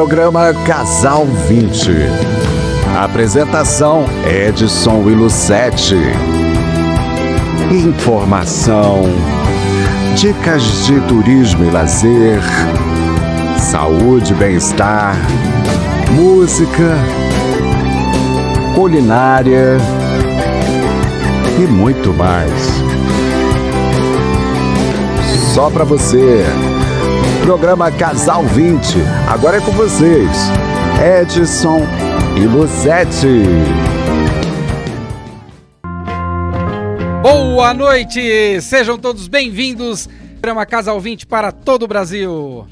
Programa Casal 20. Apresentação Edson e Lucete. Informação, dicas de turismo e lazer, saúde e bem-estar, música, culinária e muito mais. Só pra você. Programa Casal 20. Agora é com vocês, Edson e Lucete. Boa noite! Sejam todos bem-vindos ao programa Casal 20 para todo o Brasil.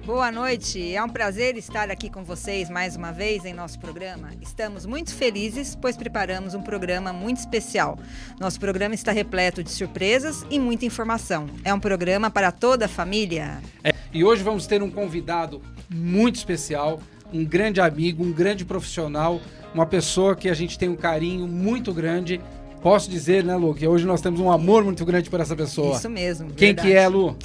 Boa noite, é um prazer estar aqui com vocês mais uma vez em nosso programa. Estamos muito felizes, pois preparamos um programa muito especial. Nosso programa está repleto de surpresas e muita informação. É um programa para toda a família. E hoje vamos ter um convidado muito especial, um grande amigo, um grande profissional, uma pessoa que a gente tem um carinho muito grande. Posso dizer, né, Lu, que hoje nós temos um amor muito grande por essa pessoa. Isso mesmo, Quem verdade. que é, Lu?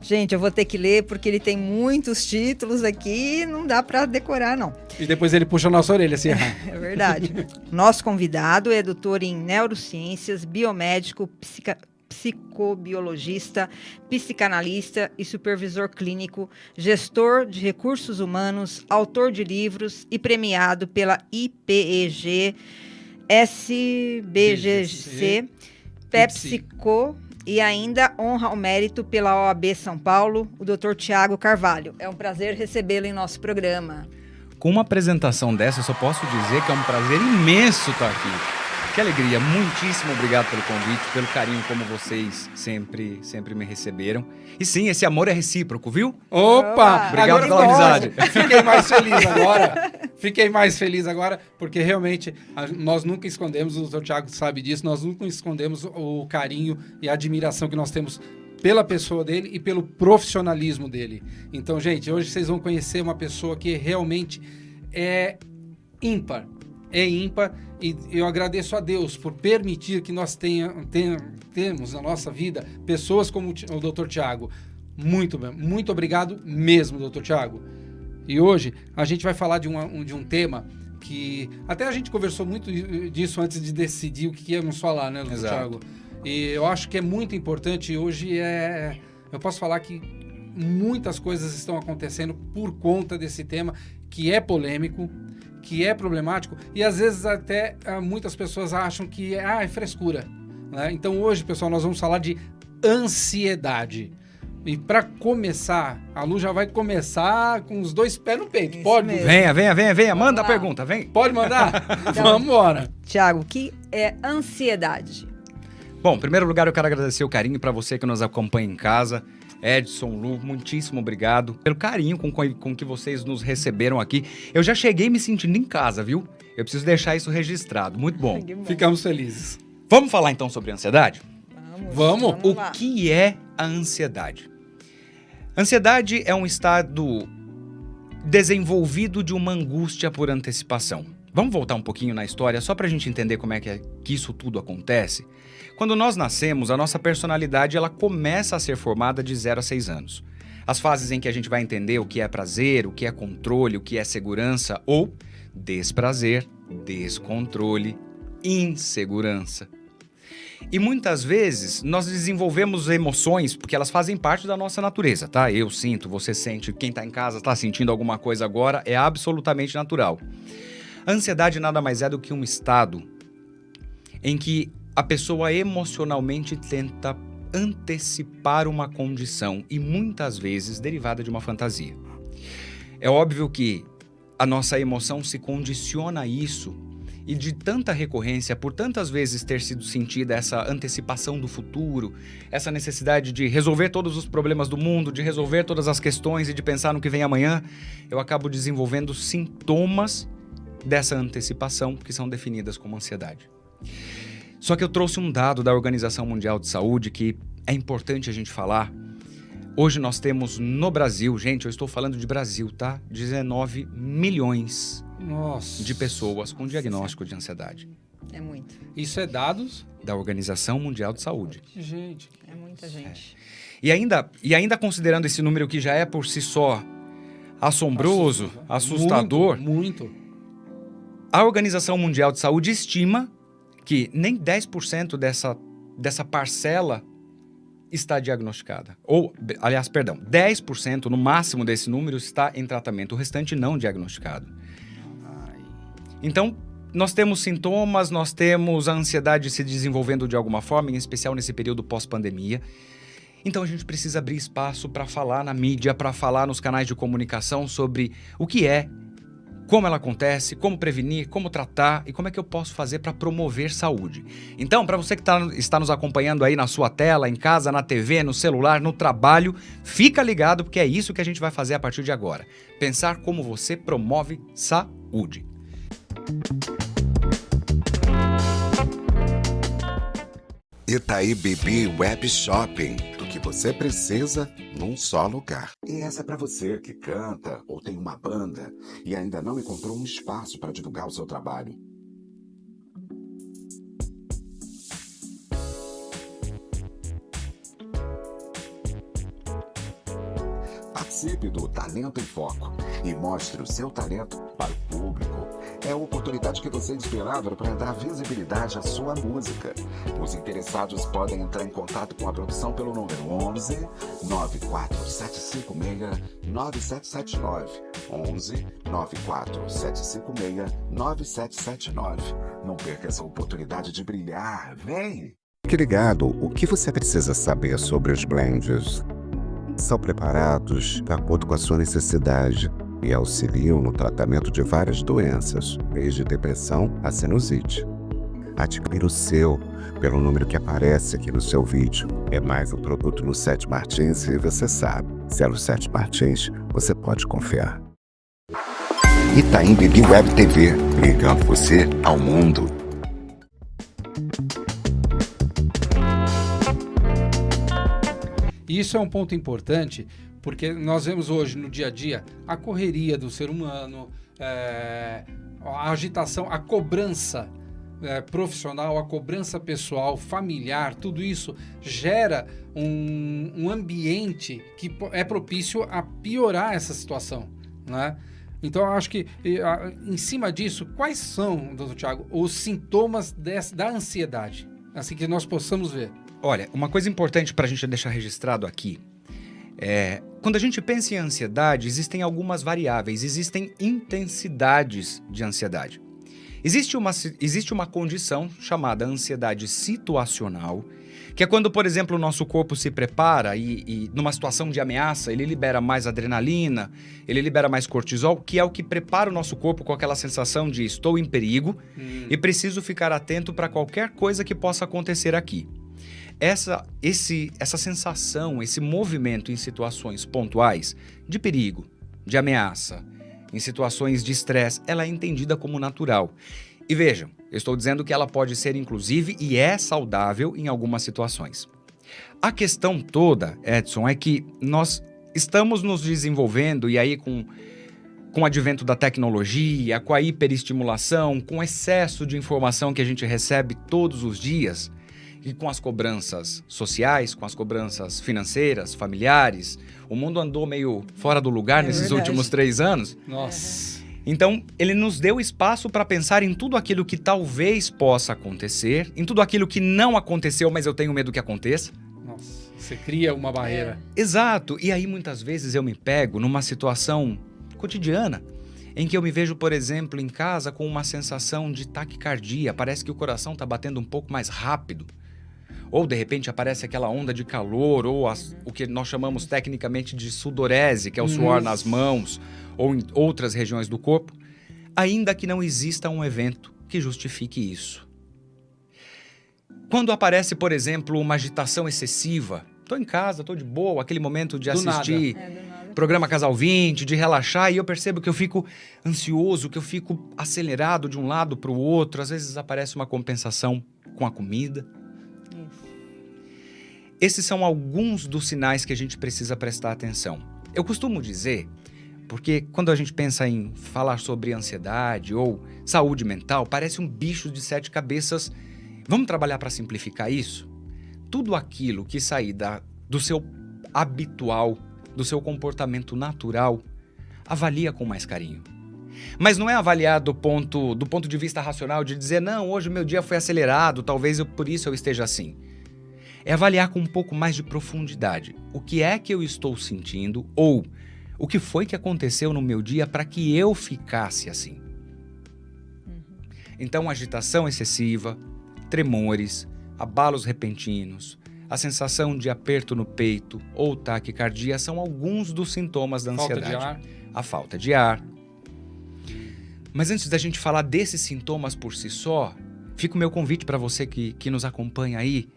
Gente, eu vou ter que ler porque ele tem muitos títulos aqui e não dá para decorar, não. E depois ele puxa a nossa orelha, assim. É verdade. Nosso convidado é doutor em neurociências, biomédico, psicobiologista, psicanalista e supervisor clínico, gestor de recursos humanos, autor de livros e premiado pela IPEG, SBGC, PepsiCo e ainda honra ao mérito pela OAB São Paulo, o Dr. Tiago Carvalho. É um prazer recebê-lo em nosso programa. Com uma apresentação dessa, eu só posso dizer que é um prazer imenso estar aqui. Que alegria, muitíssimo obrigado pelo convite, pelo carinho como vocês sempre me receberam. E sim, esse amor é recíproco, viu? Opa! Obrigado agora pela amizade. Fiquei mais feliz agora, porque realmente nós nunca escondemos, o Dr. Tiago sabe disso, nós nunca escondemos o carinho e a admiração que nós temos pela pessoa dele e pelo profissionalismo dele. Então, gente, hoje vocês vão conhecer uma pessoa que realmente é ímpar. E eu agradeço a Deus por permitir que nós temos na nossa vida pessoas como o Dr. Tiago. Muito obrigado mesmo, Dr. Tiago. E hoje a gente vai falar de um tema que até a gente conversou muito disso antes de decidir o que íamos falar, né, Dr. Tiago? E eu acho que é muito importante. Hoje eu posso falar que muitas coisas estão acontecendo por conta desse tema que é polêmico, que é problemático e às vezes até muitas pessoas acham que é frescura, né? Então hoje, pessoal, nós vamos falar de ansiedade. E para começar, a Lu já vai começar com os dois pés no peito. Isso Pode? mesmo. Venha, manda a lá. pergunta, vem. Pode mandar? Então, Vamos embora. Tiago, o que é ansiedade? Bom, em primeiro lugar eu quero agradecer o carinho para você que nos acompanha em casa. Edson, Lu, muitíssimo obrigado pelo carinho com que vocês nos receberam aqui. Eu já cheguei me sentindo em casa, viu? Eu preciso deixar isso registrado. Muito bom. Ficamos felizes. Vamos falar então sobre ansiedade? Vamos? O lá. que é a ansiedade? Ansiedade é um estado desenvolvido de uma angústia por antecipação. Vamos voltar um pouquinho na história só para a gente entender como é que isso tudo acontece? Quando nós nascemos, a nossa personalidade ela começa a ser formada de 0 a 6 anos. As fases em que a gente vai entender o que é prazer, o que é controle, o que é segurança ou desprazer, descontrole, insegurança. E muitas vezes nós desenvolvemos emoções porque elas fazem parte da nossa natureza, tá? Eu sinto, você sente, quem tá em casa tá sentindo alguma coisa agora, é absolutamente natural. A ansiedade nada mais é do que um estado em que a pessoa emocionalmente tenta antecipar uma condição e muitas vezes derivada de uma fantasia. É óbvio que a nossa emoção se condiciona a isso e de tanta recorrência, por tantas vezes ter sido sentida essa antecipação do futuro, essa necessidade de resolver todos os problemas do mundo, de resolver todas as questões e de pensar no que vem amanhã, eu acabo desenvolvendo sintomas dessa antecipação que são definidas como ansiedade. Só que eu trouxe um dado da Organização Mundial de Saúde que é importante a gente falar. Hoje nós temos no Brasil, gente, eu estou falando de Brasil, tá? 19 milhões de pessoas com diagnóstico de ansiedade. É muito. Isso é dados? Da Organização Mundial de Saúde. Gente. É muita gente. E ainda considerando esse número que já é por si só assombroso, assustador. Muito. A Organização Mundial de Saúde estima que nem 10% dessa parcela está diagnosticada. Ou, aliás, perdão, 10% no máximo desse número está em tratamento, o restante não diagnosticado. Então, nós temos sintomas, nós temos a ansiedade se desenvolvendo de alguma forma, em especial nesse período pós-pandemia. Então, a gente precisa abrir espaço para falar na mídia, para falar nos canais de comunicação sobre o que é, como ela acontece, como prevenir, como tratar e como é que eu posso fazer para promover saúde. Então, para você que está nos acompanhando aí na sua tela, em casa, na TV, no celular, no trabalho, fica ligado porque é isso que a gente vai fazer a partir de agora. Pensar como você promove saúde. Itaí Bibi Web Shopping. Do que você precisa num só lugar. E essa é para você que canta ou tem uma banda e ainda não encontrou um espaço para divulgar o seu trabalho. Participe do Talento em Foco e mostre o seu talento para o público. É a oportunidade que você esperava para dar visibilidade à sua música. Os interessados podem entrar em contato com a produção pelo número 11 94756 9779. 11 94756 9779. Não perca essa oportunidade de brilhar. Vem! Fique ligado, o que você precisa saber sobre os blends? São preparados de acordo com a sua necessidade e auxiliam no tratamento de várias doenças, desde depressão a sinusite. Adquira o seu pelo número que aparece aqui no seu vídeo. É mais um produto no Sete Martins e você sabe, se é no Sete Martins, você pode confiar. Itaim Bibi Web TV, ligando você ao mundo. Isso é um ponto importante, porque nós vemos hoje no dia a dia a correria do ser humano, a agitação, a cobrança profissional, a cobrança pessoal, familiar, tudo isso gera um ambiente que é propício a piorar essa situação, né? Então, eu acho que, em cima disso, quais são, doutor Tiago, os sintomas da ansiedade? Assim que nós possamos ver. Olha, uma coisa importante para a gente deixar registrado aqui é, quando a gente pensa em ansiedade, existem algumas variáveis, existem intensidades de ansiedade. Existe uma condição chamada ansiedade situacional, que é quando, por exemplo, o nosso corpo se prepara e numa situação de ameaça, ele libera mais adrenalina, ele libera mais cortisol, que é o que prepara o nosso corpo com aquela sensação de estou em perigo e preciso ficar atento para qualquer coisa que possa acontecer aqui. Essa sensação, esse movimento em situações pontuais de perigo, de ameaça, em situações de estresse, ela é entendida como natural. E vejam, eu estou dizendo que ela pode ser inclusive e é saudável em algumas situações. A questão toda, Edson, é que nós estamos nos desenvolvendo e aí com o advento da tecnologia, com a hiperestimulação, com o excesso de informação que a gente recebe todos os dias, e com as cobranças sociais, com as cobranças financeiras, familiares, o mundo andou meio fora do lugar nesses últimos 3 anos. Nossa. Então, ele nos deu espaço para pensar em tudo aquilo que talvez possa acontecer, em tudo aquilo que não aconteceu, mas eu tenho medo que aconteça. Nossa, você cria uma barreira. Exato. E aí, muitas vezes, eu me pego numa situação cotidiana, em que eu me vejo, por exemplo, em casa com uma sensação de taquicardia, parece que o coração está batendo um pouco mais rápido. Ou, de repente, aparece aquela onda de calor, ou o que nós chamamos tecnicamente de sudorese, que é o suor nas mãos, ou em outras regiões do corpo, ainda que não exista um evento que justifique isso. Quando aparece, por exemplo, uma agitação excessiva, estou em casa, estou de boa, aquele momento de assistir programa Casal 20, de relaxar, e eu percebo que eu fico ansioso, que eu fico acelerado de um lado para o outro, às vezes aparece uma compensação com a comida. Esses são alguns dos sinais que a gente precisa prestar atenção. Eu costumo dizer, porque quando a gente pensa em falar sobre ansiedade ou saúde mental, parece um bicho de 7 cabeças. Vamos trabalhar para simplificar isso? Tudo aquilo que sair do seu habitual, do seu comportamento natural, avalia com mais carinho. Mas não é avaliar do ponto de vista racional, de dizer, não, hoje o meu dia foi acelerado, talvez por isso eu esteja assim. É avaliar com um pouco mais de profundidade. O que é que eu estou sentindo ou o que foi que aconteceu no meu dia para que eu ficasse assim. Então, agitação excessiva, tremores, abalos repentinos, a sensação de aperto no peito ou taquicardia são alguns dos sintomas da ansiedade. Falta de ar. A falta de ar. Mas antes da gente falar desses sintomas por si só, fica o meu convite para você que nos acompanha aí.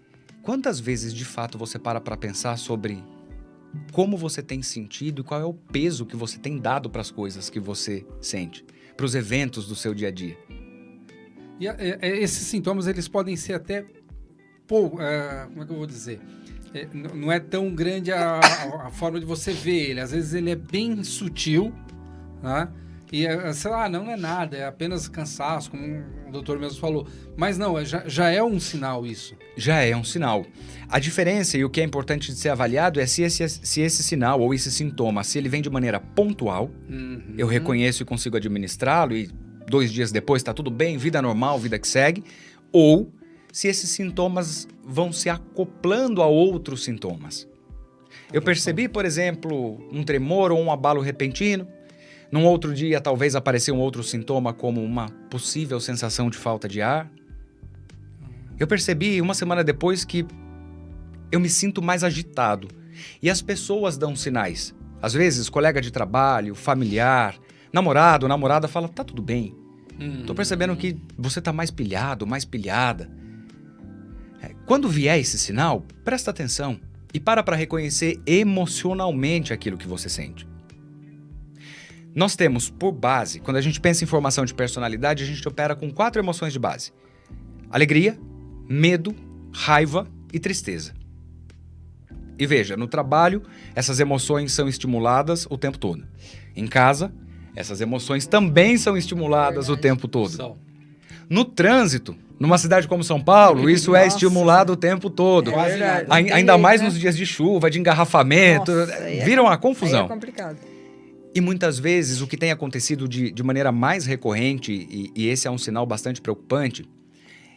Quantas vezes, de fato, você para pensar sobre como você tem sentido e qual é o peso que você tem dado para as coisas que você sente, para os eventos do seu dia a dia? E esses sintomas, eles podem ser até... como é que eu vou dizer? Não é tão grande a forma de você ver ele. Às vezes ele é bem sutil, né? E, sei lá, não é nada, é apenas cansaço, como o doutor mesmo falou. Mas não, já é um sinal isso. Já é um sinal. A diferença e o que é importante de ser avaliado é se esse sinal ou esse sintoma, se ele vem de maneira pontual, eu reconheço e consigo administrá-lo e 2 dias depois está tudo bem, vida normal, vida que segue, ou se esses sintomas vão se acoplando a outros sintomas. Eu percebi, por exemplo, um tremor ou um abalo repentino. Num outro dia, talvez apareceu um outro sintoma, como uma possível sensação de falta de ar. Eu percebi, uma semana depois, que eu me sinto mais agitado. E as pessoas dão sinais. Às vezes, colega de trabalho, familiar, namorado, namorada fala, tá tudo bem. Tô percebendo que você tá mais pilhado, mais pilhada. Quando vier esse sinal, presta atenção e para reconhecer emocionalmente aquilo que você sente. Nós temos por base, quando a gente pensa em formação de personalidade, a gente opera com 4 emoções de base. Alegria, medo, raiva e tristeza. E veja, no trabalho, essas emoções são estimuladas o tempo todo. Em casa, essas emoções também são estimuladas o tempo todo. No trânsito, numa cidade como São Paulo, isso é estimulado o tempo todo. Ainda mais nos dias de chuva, de engarrafamento, viram a confusão. Aí é complicado. E muitas vezes o que tem acontecido de maneira mais recorrente, e esse é um sinal bastante preocupante,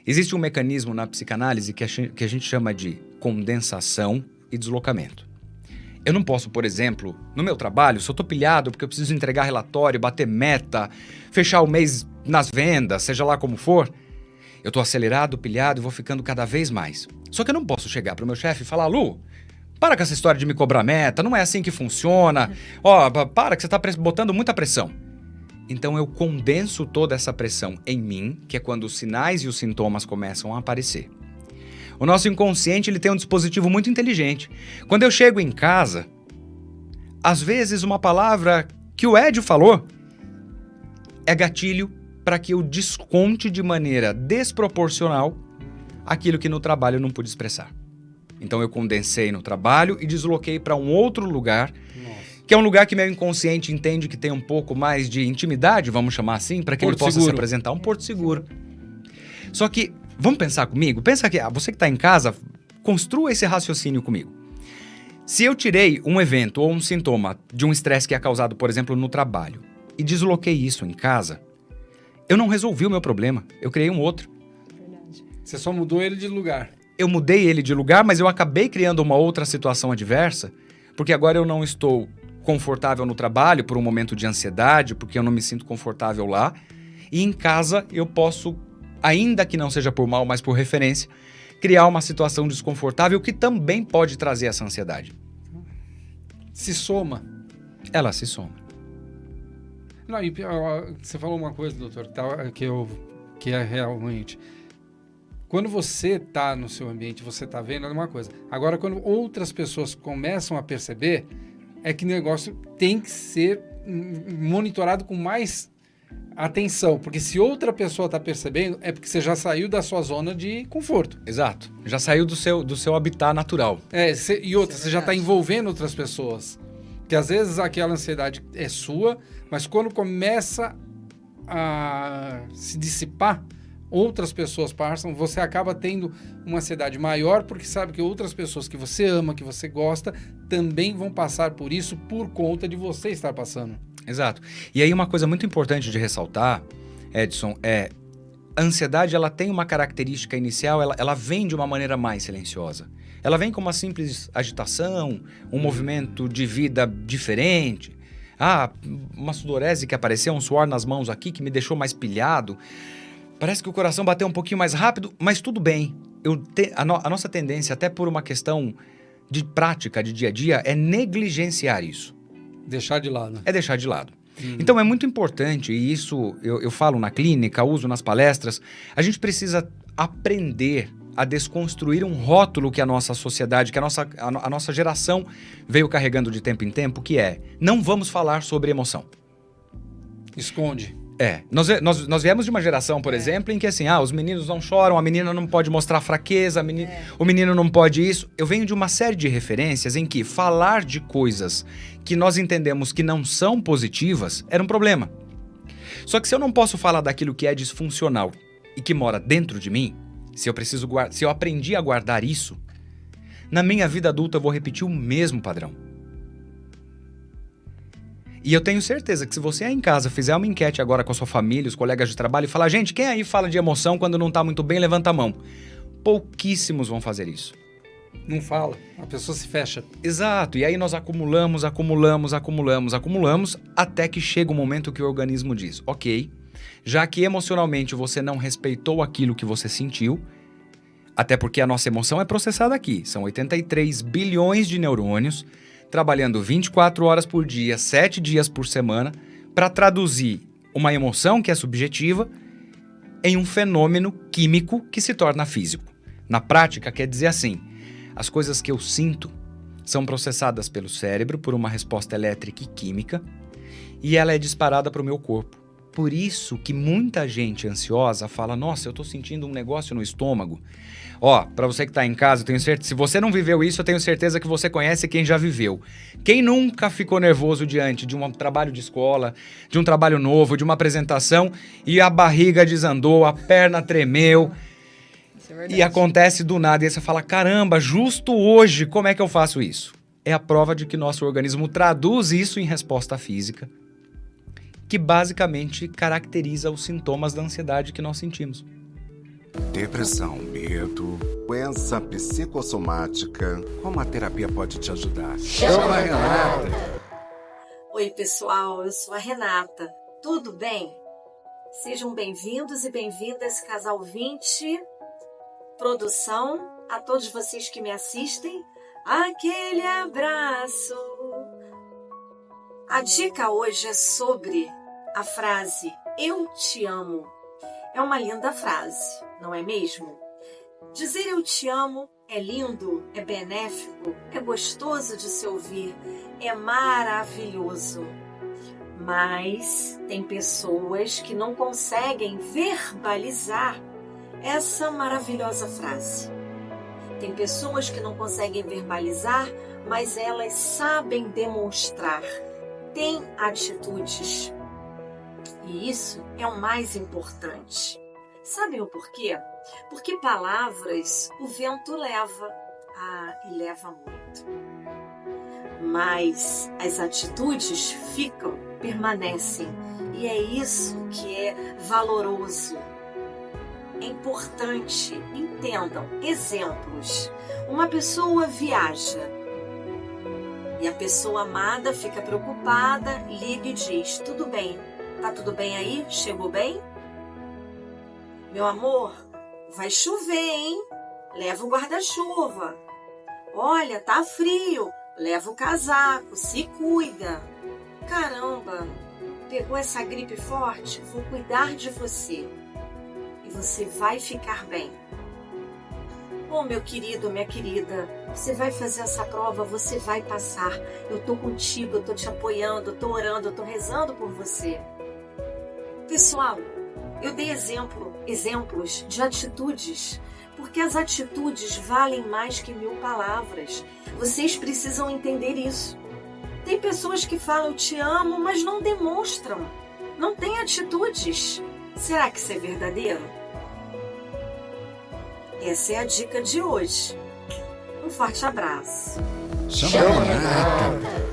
existe um mecanismo na psicanálise que a gente chama de condensação e deslocamento. Eu não posso, por exemplo, no meu trabalho, se eu tô pilhado porque eu preciso entregar relatório, bater meta, fechar o mês nas vendas, seja lá como for, eu tô acelerado, pilhado e vou ficando cada vez mais. Só que eu não posso chegar pro meu chefe e falar, Lu, para com essa história de me cobrar meta, não é assim que funciona. Para que você tá botando muita pressão. Então eu condenso toda essa pressão em mim, que é quando os sinais e os sintomas começam a aparecer. O nosso inconsciente ele tem um dispositivo muito inteligente. Quando eu chego em casa, às vezes uma palavra que o Ed falou é gatilho para que eu desconte de maneira desproporcional aquilo que no trabalho eu não pude expressar. Então eu condensei no trabalho e desloquei para um outro lugar, que é um lugar que meu inconsciente entende que tem um pouco mais de intimidade, vamos chamar assim, para que ele possa se apresentar, um porto seguro. Só que, vamos pensar comigo? Pensa que você que está em casa, construa esse raciocínio comigo. Se eu tirei um evento ou um sintoma de um estresse que é causado, por exemplo, no trabalho, e desloquei isso em casa, eu não resolvi o meu problema, eu criei um outro. Verdade. Você só mudou ele de lugar. Eu mudei ele de lugar, mas eu acabei criando uma outra situação adversa, porque agora eu não estou confortável no trabalho por um momento de ansiedade, porque eu não me sinto confortável lá, e em casa eu posso, ainda que não seja por mal, mas por referência, criar uma situação desconfortável que também pode trazer essa ansiedade. Se soma. Ela se soma. Não, e você falou uma coisa, doutor, que é realmente... Quando você está no seu ambiente, você está vendo, é uma coisa. Agora, quando outras pessoas começam a perceber, é que o negócio tem que ser monitorado com mais atenção. Porque se outra pessoa está percebendo, é porque você já saiu da sua zona de conforto. Exato. Já saiu do seu habitat natural. E outra, você já está envolvendo outras pessoas. Porque às vezes aquela ansiedade é sua, mas quando começa a se dissipar, outras pessoas passam, você acaba tendo uma ansiedade maior, porque sabe que outras pessoas que você ama, que você gosta, também vão passar por isso por conta de você estar passando. Exato. E aí uma coisa muito importante de ressaltar, Edson, a ansiedade, ela tem uma característica inicial, ela vem de uma maneira mais silenciosa. Ela vem com uma simples agitação, um movimento de vida diferente. Uma sudorese que apareceu, um suor nas mãos aqui que me deixou mais pilhado. Parece que o coração bateu um pouquinho mais rápido, mas tudo bem. A nossa tendência, até por uma questão de prática, de dia a dia, é negligenciar isso. Deixar de lado. É deixar de lado. Então é muito importante, e isso eu falo na clínica, uso nas palestras, a gente precisa aprender a desconstruir um rótulo que a nossa sociedade, que a nossa geração veio carregando de tempo em tempo, que é: não vamos falar sobre emoção. Esconde. Nós viemos de uma geração, por exemplo, em que assim, os meninos não choram, a menina não pode mostrar fraqueza, o menino não pode isso. Eu venho de uma série de referências em que falar de coisas que nós entendemos que não são positivas era um problema. Só que se eu não posso falar daquilo que é disfuncional e que mora dentro de mim, se eu aprendi a guardar isso, na minha vida adulta eu vou repetir o mesmo padrão. E eu tenho certeza que se você aí em casa fizer uma enquete agora com a sua família, os colegas de trabalho, e falar: gente, quem aí fala de emoção quando não tá muito bem, levanta a mão. Pouquíssimos vão fazer isso. Não fala, a pessoa se fecha. Exato, e aí nós acumulamos, até que chega o momento que o organismo diz: ok, já que emocionalmente você não respeitou aquilo que você sentiu, até porque a nossa emoção é processada aqui, são 83 bilhões de neurônios, trabalhando 24 horas por dia, 7 dias por semana, para traduzir uma emoção que é subjetiva em um fenômeno químico que se torna físico. Na prática, quer dizer assim: as coisas que eu sinto são processadas pelo cérebro por uma resposta elétrica e química, e ela é disparada para o meu corpo. Por isso que muita gente ansiosa fala: nossa, eu tô sentindo um negócio no estômago. Para você que tá em casa, eu tenho certeza, se você não viveu isso, eu tenho certeza que você conhece quem já viveu. Quem nunca ficou nervoso diante de um trabalho de escola, de um trabalho novo, de uma apresentação, e a barriga desandou, a perna tremeu, e acontece do nada, e aí você fala: caramba, justo hoje, como é que eu faço isso? É a prova de que nosso organismo traduz isso em resposta física, que basicamente caracteriza os sintomas da ansiedade que nós sentimos. Depressão, medo, doença psicossomática. Como a terapia pode te ajudar? Chama a Renata! Oi, pessoal, eu sou a Renata. Tudo bem? Sejam bem-vindos e bem-vindas, casal 20, produção, a todos vocês que me assistem, aquele abraço. A dica hoje é sobre a frase "eu te amo". É uma linda frase, não é mesmo? Dizer "eu te amo" é lindo, é benéfico, é gostoso de se ouvir, é maravilhoso. Mas tem pessoas que não conseguem verbalizar essa maravilhosa frase. Tem pessoas que não conseguem verbalizar, mas elas sabem demonstrar. Têm atitudes. E isso é o mais importante. Sabem o porquê? Porque palavras o vento leva. E leva muito. Mas as atitudes ficam, permanecem. E é isso que é valoroso. É importante, entendam, exemplos. Uma pessoa viaja e a pessoa amada fica preocupada, liga e diz: tudo bem, tá tudo bem aí? Chegou bem? Meu amor, vai chover, hein? Leva o guarda-chuva. Olha, tá frio, leva o casaco, se cuida. Caramba, pegou essa gripe forte? Vou cuidar de você. E você vai ficar bem. Oh, meu querido, minha querida, você vai fazer essa prova, você vai passar. Eu tô contigo, eu tô te apoiando, eu tô orando, eu tô rezando por você. Pessoal, eu dei exemplos de atitudes, porque as atitudes valem mais que 1000 palavras. Vocês precisam entender isso. Tem pessoas que falam "eu te amo", mas não demonstram, não têm atitudes. Será que isso é verdadeiro? Essa é a dica de hoje. Um forte abraço. Chama a Renata!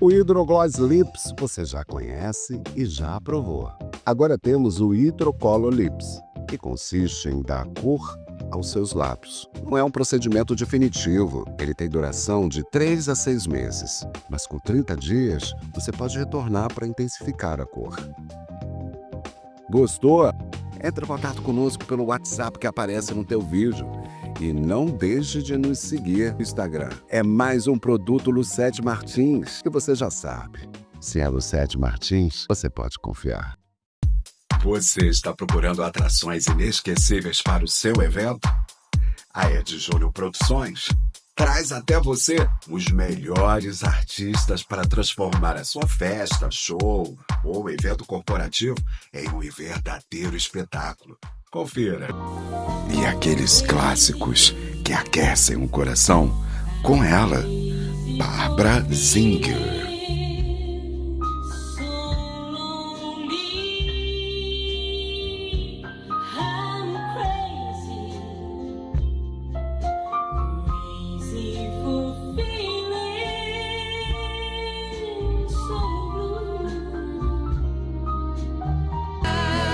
O Hidrogloss Lips você já conhece e já aprovou. Agora temos o Hidrocolor Lips, que consiste em dar cor aos seus lábios. Não é um procedimento definitivo, ele tem duração de 3 a 6 meses, mas com 30 dias você pode retornar para intensificar a cor. Gostou? Entre em contato conosco pelo WhatsApp que aparece no teu vídeo. E não deixe de nos seguir no Instagram. É mais um produto Lucete Martins, que você já sabe. Se é Lucete Martins, você pode confiar. Você está procurando atrações inesquecíveis para o seu evento? A Ed Júnior Produções traz até você os melhores artistas para transformar a sua festa, show ou evento corporativo em um verdadeiro espetáculo. Confira. E aqueles clássicos que aquecem o coração, com ela, Barbara Zinger.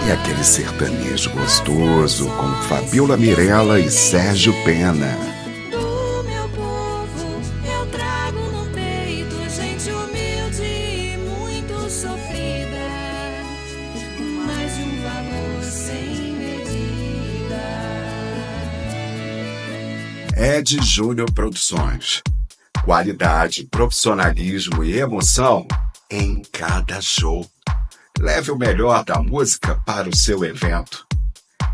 E aquele sertanejo gostoso com Fabiola Mirella e Sérgio Pena. Do meu povo eu trago no peito gente humilde e muito sofrida, mais de um valor sem medida. Ed Júnior Produções. Qualidade, profissionalismo e emoção em cada show. Leve o melhor da música para o seu evento.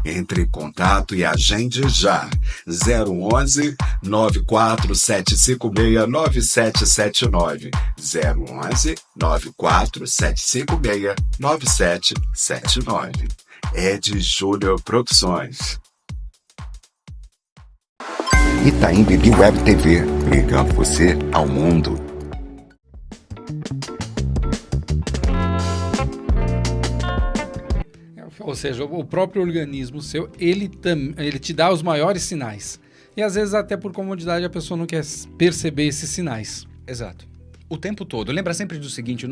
Entre em contato e agende já. 011 94756 9779. 011 94756 9779. Ed Júnior Produções. Itaim Bibi Web TV, ligando você ao mundo. Ou seja, o próprio organismo seu, ele te dá os maiores sinais. E às vezes até por comodidade a pessoa não quer perceber esses sinais. Exato. O tempo todo. Lembra sempre do seguinte,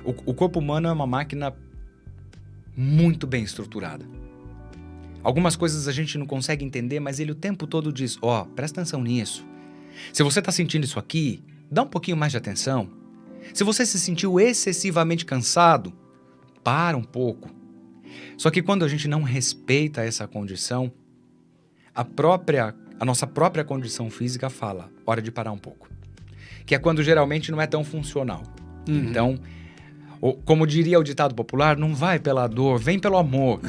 o corpo humano é uma máquina muito bem estruturada. Algumas coisas a gente não consegue entender, mas ele o tempo todo diz, presta atenção nisso. Se você está sentindo isso aqui, dá um pouquinho mais de atenção. Se você se sentiu excessivamente cansado, para um pouco. Só que quando a gente não respeita essa condição, a nossa própria condição física fala, hora de parar um pouco. Que é quando geralmente não é tão funcional. Uhum. Então, como diria o ditado popular, não vai pela dor, vem pelo amor.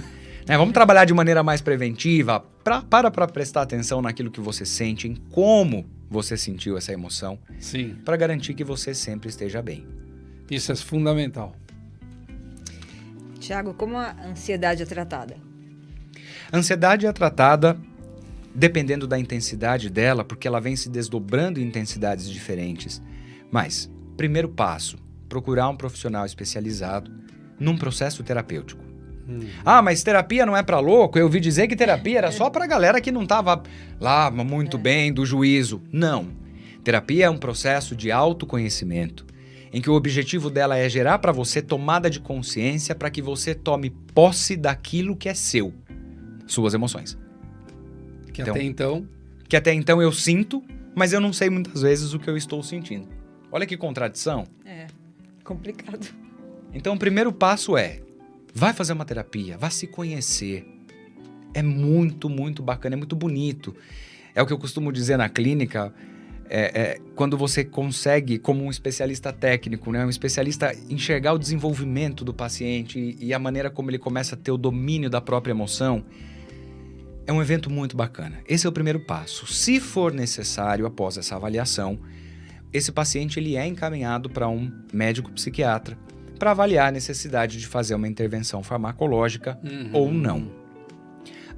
Vamos trabalhar de maneira mais preventiva, para prestar atenção naquilo que você sente, em como você sentiu essa emoção. Sim. Para garantir que você sempre esteja bem. Isso é fundamental. Tiago, como a ansiedade é tratada? A ansiedade é tratada dependendo da intensidade dela, porque ela vem se desdobrando em intensidades diferentes. Mas, primeiro passo, procurar um profissional especializado num processo terapêutico. Mas terapia não é pra louco? Eu ouvi dizer que terapia era só pra galera que não tava lá muito bem do juízo. Não. Terapia é um processo de autoconhecimento, em que o objetivo dela é gerar pra você tomada de consciência para que você tome posse daquilo que é seu, suas emoções. Que até então eu sinto, mas eu não sei muitas vezes o que eu estou sentindo. Olha que contradição. É complicado. Então o primeiro passo é, vai fazer uma terapia, vai se conhecer. É muito, muito bacana, é muito bonito. É o que eu costumo dizer na clínica, quando você consegue, como um especialista técnico, um especialista, enxergar o desenvolvimento do paciente e a maneira como ele começa a ter o domínio da própria emoção, é um evento muito bacana. Esse é o primeiro passo. Se for necessário, após essa avaliação, esse paciente ele é encaminhado para um médico psiquiatra para avaliar a necessidade de fazer uma intervenção farmacológica ou não.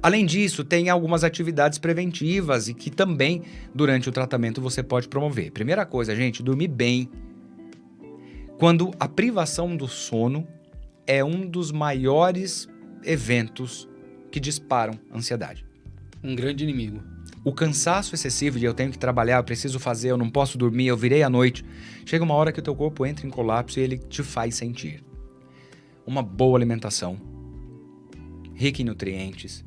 Além disso, tem algumas atividades preventivas e que também, durante o tratamento, você pode promover. Primeira coisa, gente, dormir bem. Quando a privação do sono é um dos maiores eventos que disparam a ansiedade. Um grande inimigo. O cansaço excessivo de eu tenho que trabalhar, eu preciso fazer, eu não posso dormir, eu virei à noite. Chega uma hora que o teu corpo entra em colapso e ele te faz sentir. Uma boa alimentação, rica em nutrientes,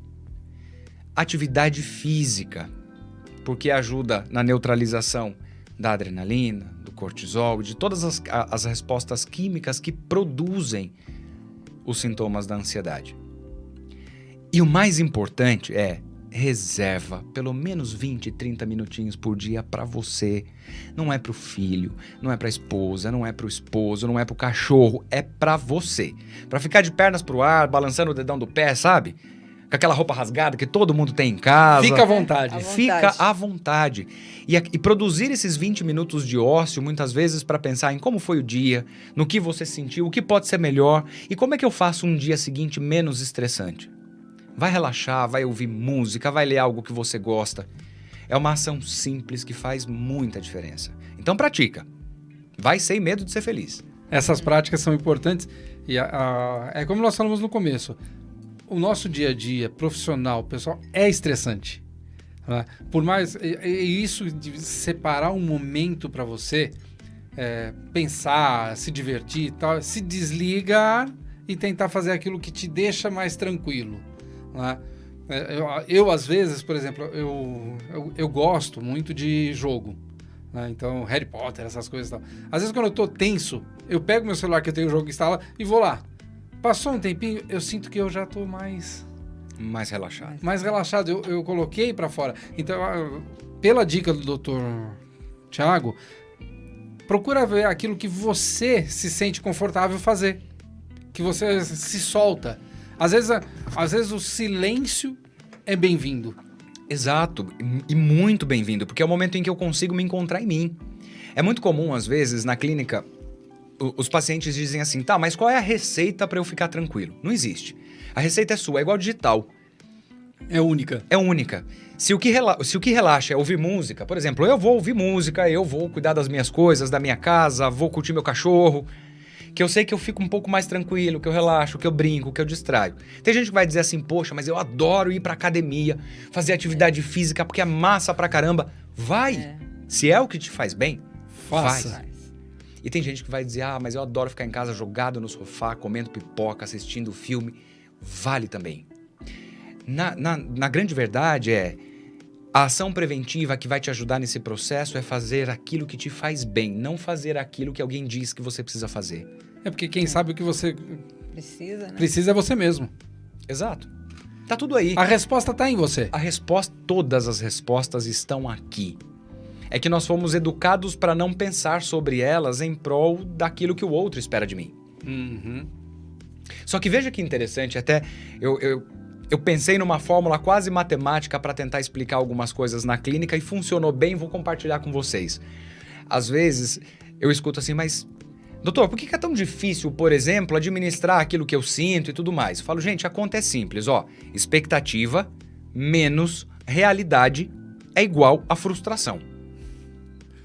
atividade física, porque ajuda na neutralização da adrenalina, do cortisol, de todas as respostas químicas que produzem os sintomas da ansiedade. E o mais importante é reserva pelo menos 20, 30 minutinhos por dia para você. Não é pro filho, não é pra esposa, não é pro esposo, não é pro cachorro, é pra você. Pra ficar de pernas pro ar, balançando o dedão do pé, sabe? Com aquela roupa rasgada que todo mundo tem em casa. Fica à vontade. Fica à vontade. E produzir esses 20 minutos de ócio, muitas vezes, para pensar em como foi o dia, no que você sentiu, o que pode ser melhor e como é que eu faço um dia seguinte menos estressante. Vai relaxar, vai ouvir música, vai ler algo que você gosta. É uma ação simples que faz muita diferença. Então pratica. Vai sem medo de ser feliz. Essas práticas são importantes e é como nós falamos no começo. O nosso dia a dia profissional, pessoal, é estressante. Né? Por mais... isso de separar um momento para você pensar, se divertir e tal, se desligar e tentar fazer aquilo que te deixa mais tranquilo. Né? Eu, às vezes, por exemplo, eu gosto muito de jogo, né? Então, Harry Potter, essas coisas e tal. Às vezes, quando eu tô tenso, eu pego meu celular que eu tenho o jogo instalado e vou lá. Passou um tempinho, eu sinto que eu já tô mais relaxado. Mais relaxado, eu coloquei pra fora. Então, pela dica do Dr. Thiago, procura ver aquilo que você se sente confortável fazer, que você se solta. Às vezes o silêncio é bem-vindo. Exato, e muito bem-vindo, porque é o momento em que eu consigo me encontrar em mim. É muito comum, às vezes, na clínica, os pacientes dizem assim, tá, mas qual é a receita para eu ficar tranquilo? Não existe. A receita é sua, é igual digital. É única. É única. Se o que relaxa é ouvir música, por exemplo, eu vou ouvir música, eu vou cuidar das minhas coisas, da minha casa, vou curtir meu cachorro, que eu sei que eu fico um pouco mais tranquilo, que eu relaxo, que eu brinco, que eu distraio. Tem gente que vai dizer assim, poxa, mas eu adoro ir pra academia, fazer atividade física, porque é massa pra caramba. Vai! Se é o que te faz bem, faça. Faz. E tem gente que vai dizer, mas eu adoro ficar em casa jogado no sofá, comendo pipoca, assistindo filme. Vale também. Na grande verdade a ação preventiva que vai te ajudar nesse processo é fazer aquilo que te faz bem, não fazer aquilo que alguém diz que você precisa fazer. É porque quem sabe o que você precisa é você mesmo. Exato. Tá tudo aí. A resposta tá em você. Todas as respostas estão aqui. É que nós fomos educados para não pensar sobre elas em prol daquilo que o outro espera de mim. Uhum. Só que veja que interessante, até eu pensei numa fórmula quase matemática para tentar explicar algumas coisas na clínica e funcionou bem, vou compartilhar com vocês. Às vezes eu escuto assim, mas doutor, por que é tão difícil, por exemplo, administrar aquilo que eu sinto e tudo mais? Eu falo, gente, a conta é simples, expectativa menos realidade é igual a frustração.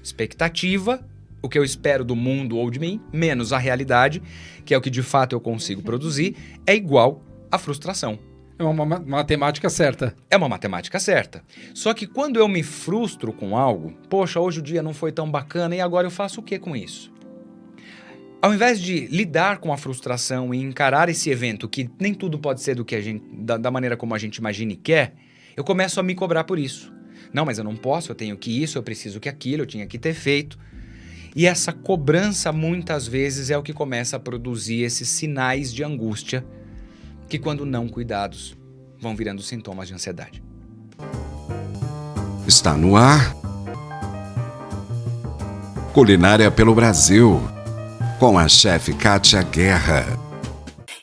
Expectativa, o que eu espero do mundo ou de mim, menos a realidade, que é o que de fato eu consigo produzir, é igual a frustração. É uma matemática certa. É uma matemática certa. Só que quando eu me frustro com algo, poxa, hoje o dia não foi tão bacana e agora eu faço o que com isso? Ao invés de lidar com a frustração e encarar esse evento, que nem tudo pode ser do que da maneira como a gente imagina e quer, eu começo a me cobrar por isso. Não, mas eu não posso, eu tenho que isso, eu preciso que aquilo, eu tinha que ter feito. E essa cobrança muitas vezes é o que começa a produzir esses sinais de angústia que, quando não cuidados, vão virando sintomas de ansiedade. Está no ar Culinária pelo Brasil, com a chefe Kátia Guerra.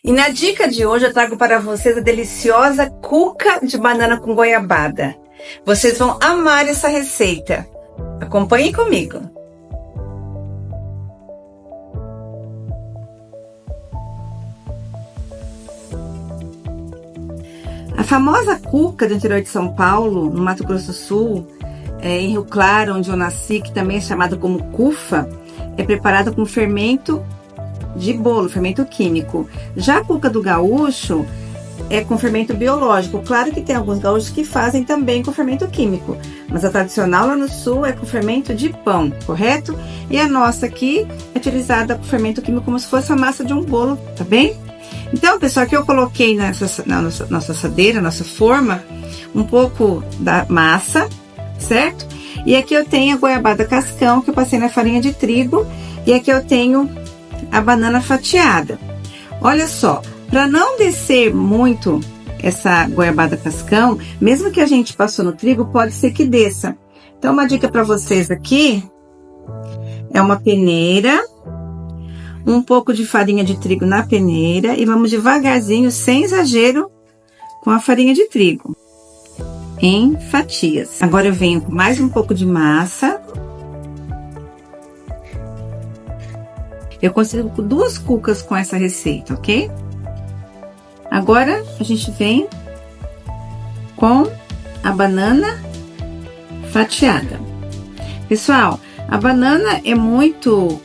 E na dica de hoje eu trago para vocês a deliciosa cuca de banana com goiabada. Vocês vão amar essa receita. Acompanhem comigo. A famosa cuca do interior de São Paulo, no Mato Grosso do Sul, em Rio Claro, onde eu nasci, que também é chamado como cufa, é preparada com fermento de bolo, fermento químico. Já a cuca do gaúcho é com fermento biológico. Claro que tem alguns gaúchos que fazem também com fermento químico, mas a tradicional lá no sul é com fermento de pão, correto? E a nossa aqui é utilizada com fermento químico como se fosse a massa de um bolo, tá bem? Então, pessoal, aqui eu coloquei na nossa assadeira, nossa forma, um pouco da massa, certo? E aqui eu tenho a goiabada cascão, que eu passei na farinha de trigo, e aqui eu tenho a banana fatiada. Olha só, para não descer muito essa goiabada cascão, mesmo que a gente passou no trigo, pode ser que desça. Então, uma dica para vocês aqui é uma peneira, um pouco de farinha de trigo na peneira e vamos devagarzinho, sem exagero, com a farinha de trigo em fatias. Agora eu venho com mais um pouco de massa. Eu consigo 2 cucas com essa receita, ok? Agora a gente vem com a banana fatiada. Pessoal, a banana é muito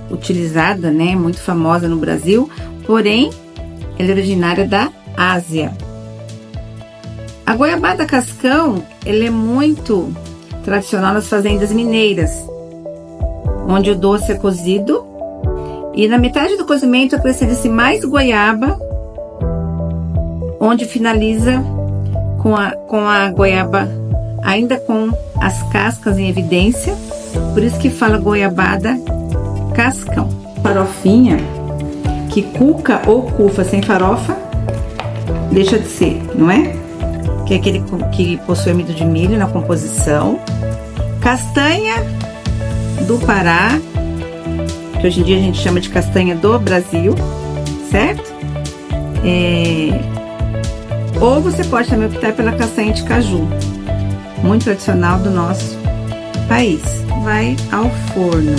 utilizada, né? Muito famosa no Brasil, porém ela é originária da Ásia. A goiabada cascão, ela é muito tradicional nas fazendas mineiras, onde o doce é cozido e na metade do cozimento acrescenta-se mais goiaba, onde finaliza com a goiaba ainda com as cascas em evidência, por isso que fala goiabada cascão. Farofinha, que cuca ou cufa sem farofa, deixa de ser, não é? Que é aquele que possui amido de milho na composição. Castanha do Pará, que hoje em dia a gente chama de castanha do Brasil, certo? Ou você pode também optar pela castanha de caju, muito tradicional do nosso país. Vai ao forno.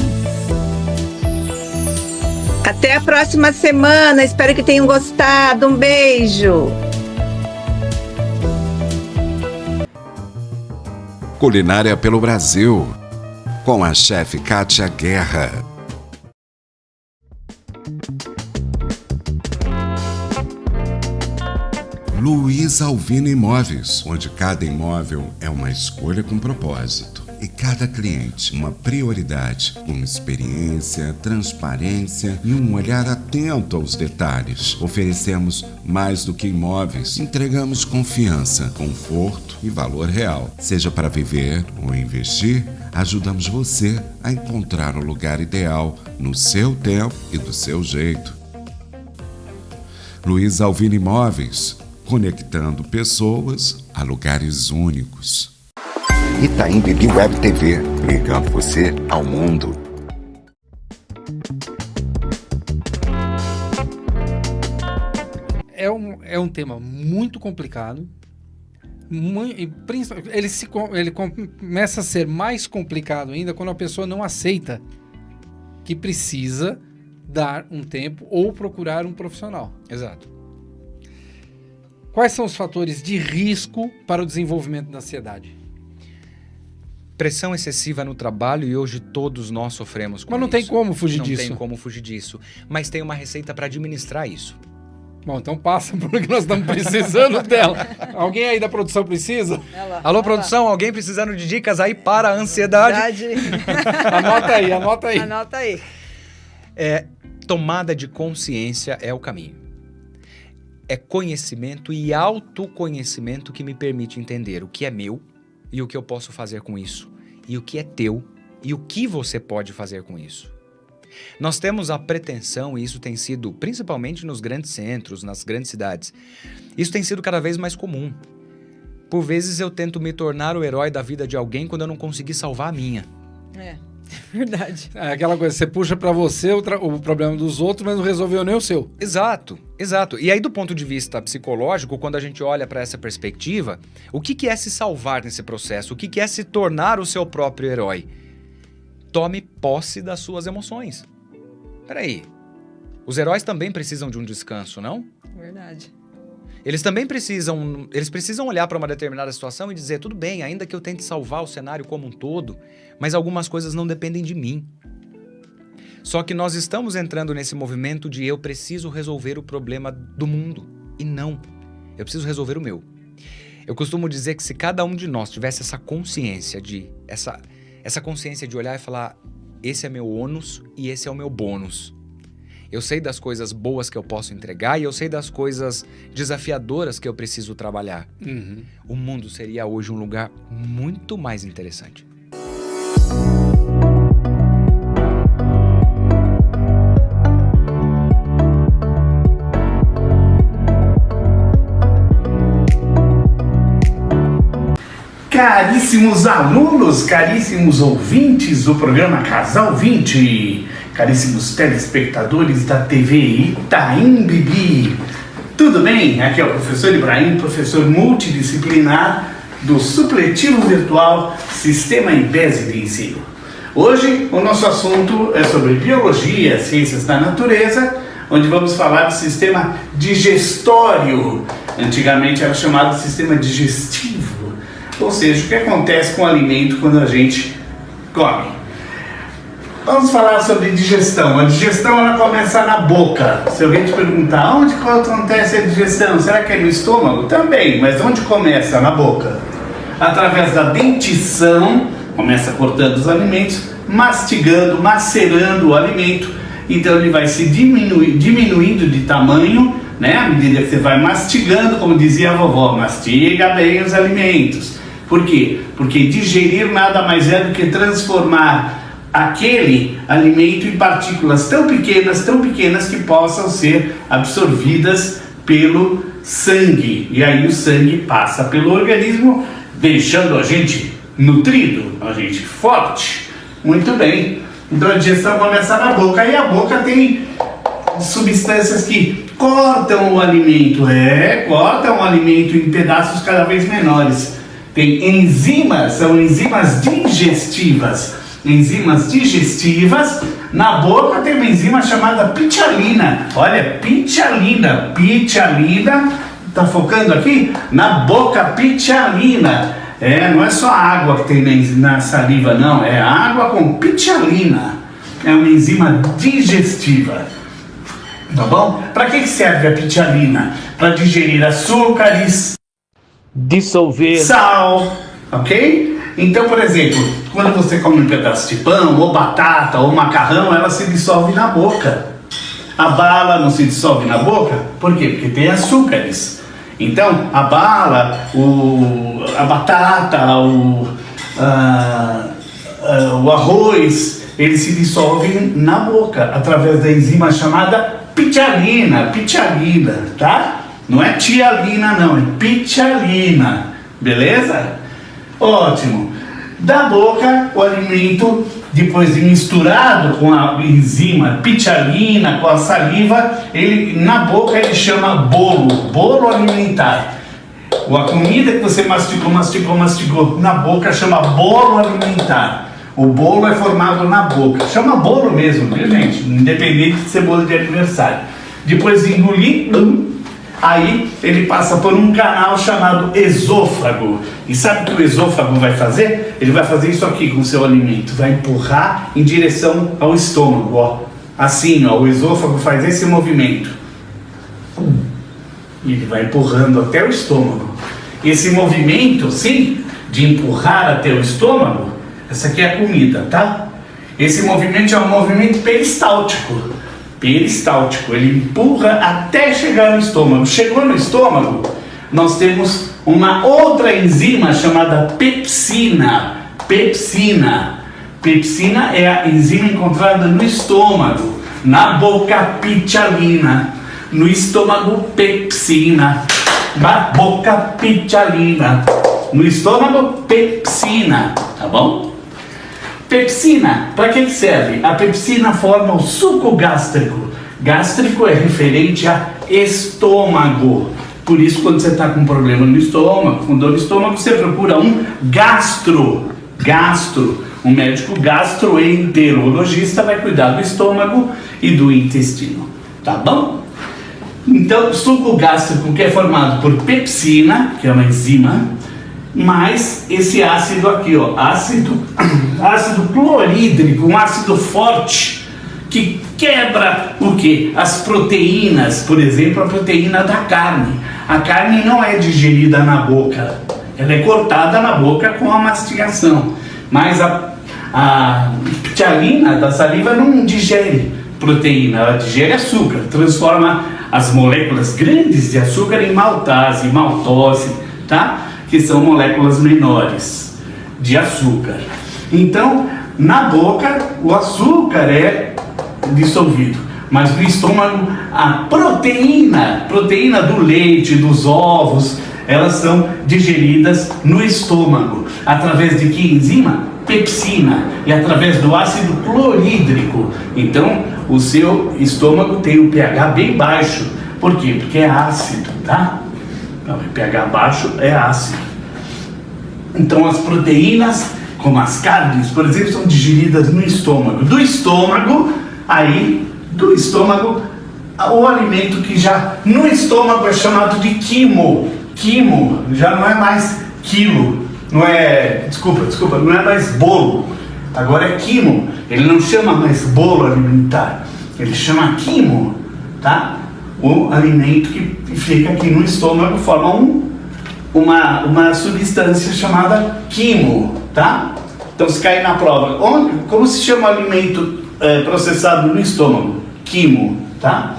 Até a próxima semana, espero que tenham gostado. Um beijo! Culinária pelo Brasil, com a chefe Kátia Guerra. Luiz Alvino Imóveis, onde cada imóvel é uma escolha com propósito e cada cliente uma prioridade, com experiência, transparência e um olhar atento aos detalhes. Oferecemos mais do que imóveis, entregamos confiança, conforto e valor real. Seja para viver ou investir, ajudamos você a encontrar o lugar ideal no seu tempo e do seu jeito. Luiz Alvino Imóveis, conectando pessoas a lugares únicos. Itaim Bibi Web TV, ligando você ao mundo. É um tema muito complicado. Ele começa a ser mais complicado ainda quando a pessoa não aceita que precisa dar um tempo ou procurar um profissional. Exato. Quais são os fatores de risco para o desenvolvimento da ansiedade? Pressão excessiva no trabalho e hoje todos nós sofremos com isso. Mas não tem como fugir não disso. Não tem como fugir disso. Mas tem uma receita para administrar isso. Bom, então passa porque nós estamos precisando dela. Alguém aí da produção precisa? Alô, produção, alguém precisando de dicas aí para a ansiedade? Anota aí. Anota aí. Tomada de consciência é o caminho. É conhecimento e autoconhecimento que me permite entender o que é meu e o que eu posso fazer com isso, e o que é teu e o que você pode fazer com isso. Nós temos a pretensão, e isso tem sido, principalmente nos grandes centros, nas grandes cidades, isso tem sido cada vez mais comum. Por vezes eu tento me tornar o herói da vida de alguém quando eu não consegui salvar a minha. É, verdade. É aquela coisa, você puxa pra você o problema dos outros, mas não resolveu nem o seu. Exato. E aí, do ponto de vista psicológico, quando a gente olha para essa perspectiva, o que é se salvar nesse processo? O que é se tornar o seu próprio herói? Tome posse das suas emoções. Peraí, os heróis também precisam de um descanso, não? Verdade. Eles precisam olhar para uma determinada situação e dizer, tudo bem, ainda que eu tente salvar o cenário como um todo, mas algumas coisas não dependem de mim. Só que nós estamos entrando nesse movimento de eu preciso resolver o problema do mundo. E não. eu preciso resolver o meu. Eu costumo dizer que se cada um de nós tivesse essa consciência essa consciência de olhar e falar, esse é meu ônus e esse é o meu bônus. Eu sei das coisas boas que eu posso entregar e eu sei das coisas desafiadoras que eu preciso trabalhar. O mundo seria hoje um lugar muito mais interessante. Caríssimos alunos, caríssimos ouvintes do programa Casal 20, caríssimos telespectadores da TV Itaim Bibi, tudo bem? Aqui é o professor Ibrahim, professor multidisciplinar do Supletivo Virtual Sistema IBESE de Ensino. Hoje o nosso assunto é sobre Biologia, Ciências da Natureza, onde vamos falar do sistema digestório. Antigamente era chamado de sistema digestivo. Ou seja, o que acontece com o alimento quando a gente come. Vamos falar sobre digestão. A digestão ela começa na boca. Se alguém te perguntar onde acontece a digestão, será que é no estômago? Também, mas onde começa? Na boca. Através da dentição, começa cortando os alimentos, mastigando, macerando o alimento. Então ele vai se diminuindo de tamanho, né? À medida que você vai mastigando, como dizia a vovó, mastiga bem os alimentos. Por quê? Porque digerir nada mais é do que transformar aquele alimento em partículas tão pequenas que possam ser absorvidas pelo sangue. E aí o sangue passa pelo organismo, deixando a gente nutrido, a gente forte. Muito bem. Então a digestão começa na boca e a boca tem substâncias que cortam o alimento. Cortam o alimento em pedaços cada vez menores. Tem enzimas, são enzimas digestivas. Enzimas digestivas. Na boca tem uma enzima chamada pitialina. Olha, pitialina. Pitialina, tá focando aqui? Na boca, pitialina. Não é só água que tem na saliva, não. É água com pitialina. É uma enzima digestiva. Tá bom? Para que serve a pitialina? Para digerir açúcares, dissolver sal, ok? Então, por exemplo, quando você come um pedaço de pão, ou batata, ou macarrão, ela se dissolve na boca. A bala não se dissolve na boca? Por quê? Porque tem açúcares. Então, a bala, a batata, o arroz, eles se dissolvem na boca, através da enzima chamada pitialina, tá? Não é tialina não, é pitialina, beleza? Ótimo. Da boca, o alimento, depois de misturado com a enzima pitialina, com a saliva, na boca ele chama bolo alimentar. A comida que você mastigou, na boca chama bolo alimentar. O bolo é formado na boca. Chama bolo mesmo, viu, gente? Independente de ser bolo de aniversário. Depois de engolir, aí ele passa por um canal chamado esôfago. E sabe o que o esôfago vai fazer? Ele vai fazer isso aqui com o seu alimento. Vai empurrar em direção ao estômago, ó. Assim, ó, o esôfago faz esse movimento. E ele vai empurrando até o estômago. Esse movimento, sim, de empurrar até o estômago, essa aqui é a comida, tá? Esse movimento é um movimento peristáltico. Ele empurra até chegar no estômago. Chegou no estômago, nós temos uma outra enzima chamada pepsina. Pepsina é a enzima encontrada no estômago. Na boca, pitialina. No estômago, pepsina. Na boca, pitialina. No estômago, pepsina. Tá bom? Pepsina, para que serve? A pepsina forma o suco gástrico. Gástrico é referente a estômago. Por isso, quando você está com problema no estômago, com dor no estômago, você procura um gastro. Um médico gastroenterologista vai cuidar do estômago e do intestino. Tá bom? Então, o suco gástrico que é formado por pepsina, que é uma enzima, mais esse ácido aqui, ó, ácido clorídrico, um ácido forte que quebra o que? As proteínas, por exemplo, a proteína da carne. A carne não é digerida na boca, ela é cortada na boca com a mastigação, mas a pichalina da saliva não digere proteína, ela digere açúcar, transforma as moléculas grandes de açúcar em maltase, maltose, tá? Que são moléculas menores de açúcar. Então, na boca, o açúcar é dissolvido, mas no estômago, a proteína do leite, dos ovos, elas são digeridas no estômago, através de que enzima? Pepsina, e através do ácido clorídrico. Então, o seu estômago tem um pH bem baixo. Por quê? Porque é ácido, tá? Então, pH baixo é ácido. Então, as proteínas, como as carnes, por exemplo, são digeridas no estômago. Do estômago, o alimento que já no estômago é chamado de quimo. Quimo já não é mais quilo. Não é, desculpa, não é mais bolo, agora é quimo. Ele não chama mais bolo alimentar, ele chama quimo, tá? O alimento que fica aqui no estômago forma uma substância chamada quimo, tá? Então se cair na prova, como se chama o alimento processado no estômago? Quimo, tá?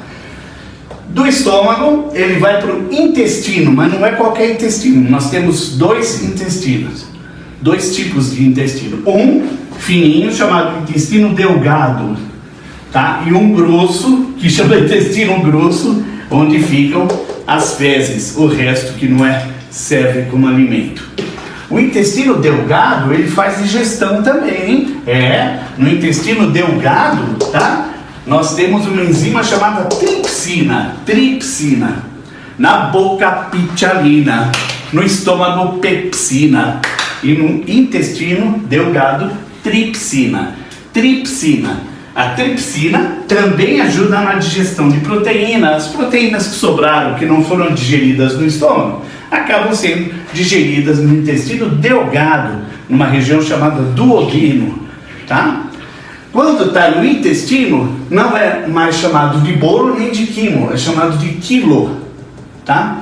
Do estômago, ele vai para o intestino, mas não é qualquer intestino. Nós temos dois intestinos, dois tipos de intestino. Um fininho, chamado intestino delgado, tá? E um grosso, que chama intestino grosso, onde ficam as fezes, o resto que não serve como alimento. O intestino delgado, ele faz digestão também, no intestino delgado, tá? Nós temos uma enzima chamada tripsina, na boca pichalina, no estômago pepsina e no intestino delgado tripsina. A tripsina também ajuda na digestão de proteína. As proteínas que sobraram, que não foram digeridas no estômago, acabam sendo digeridas no intestino delgado, numa região chamada duodeno, tá? Quando está no intestino, não é mais chamado de bolo nem de quimo, é chamado de quilo, tá?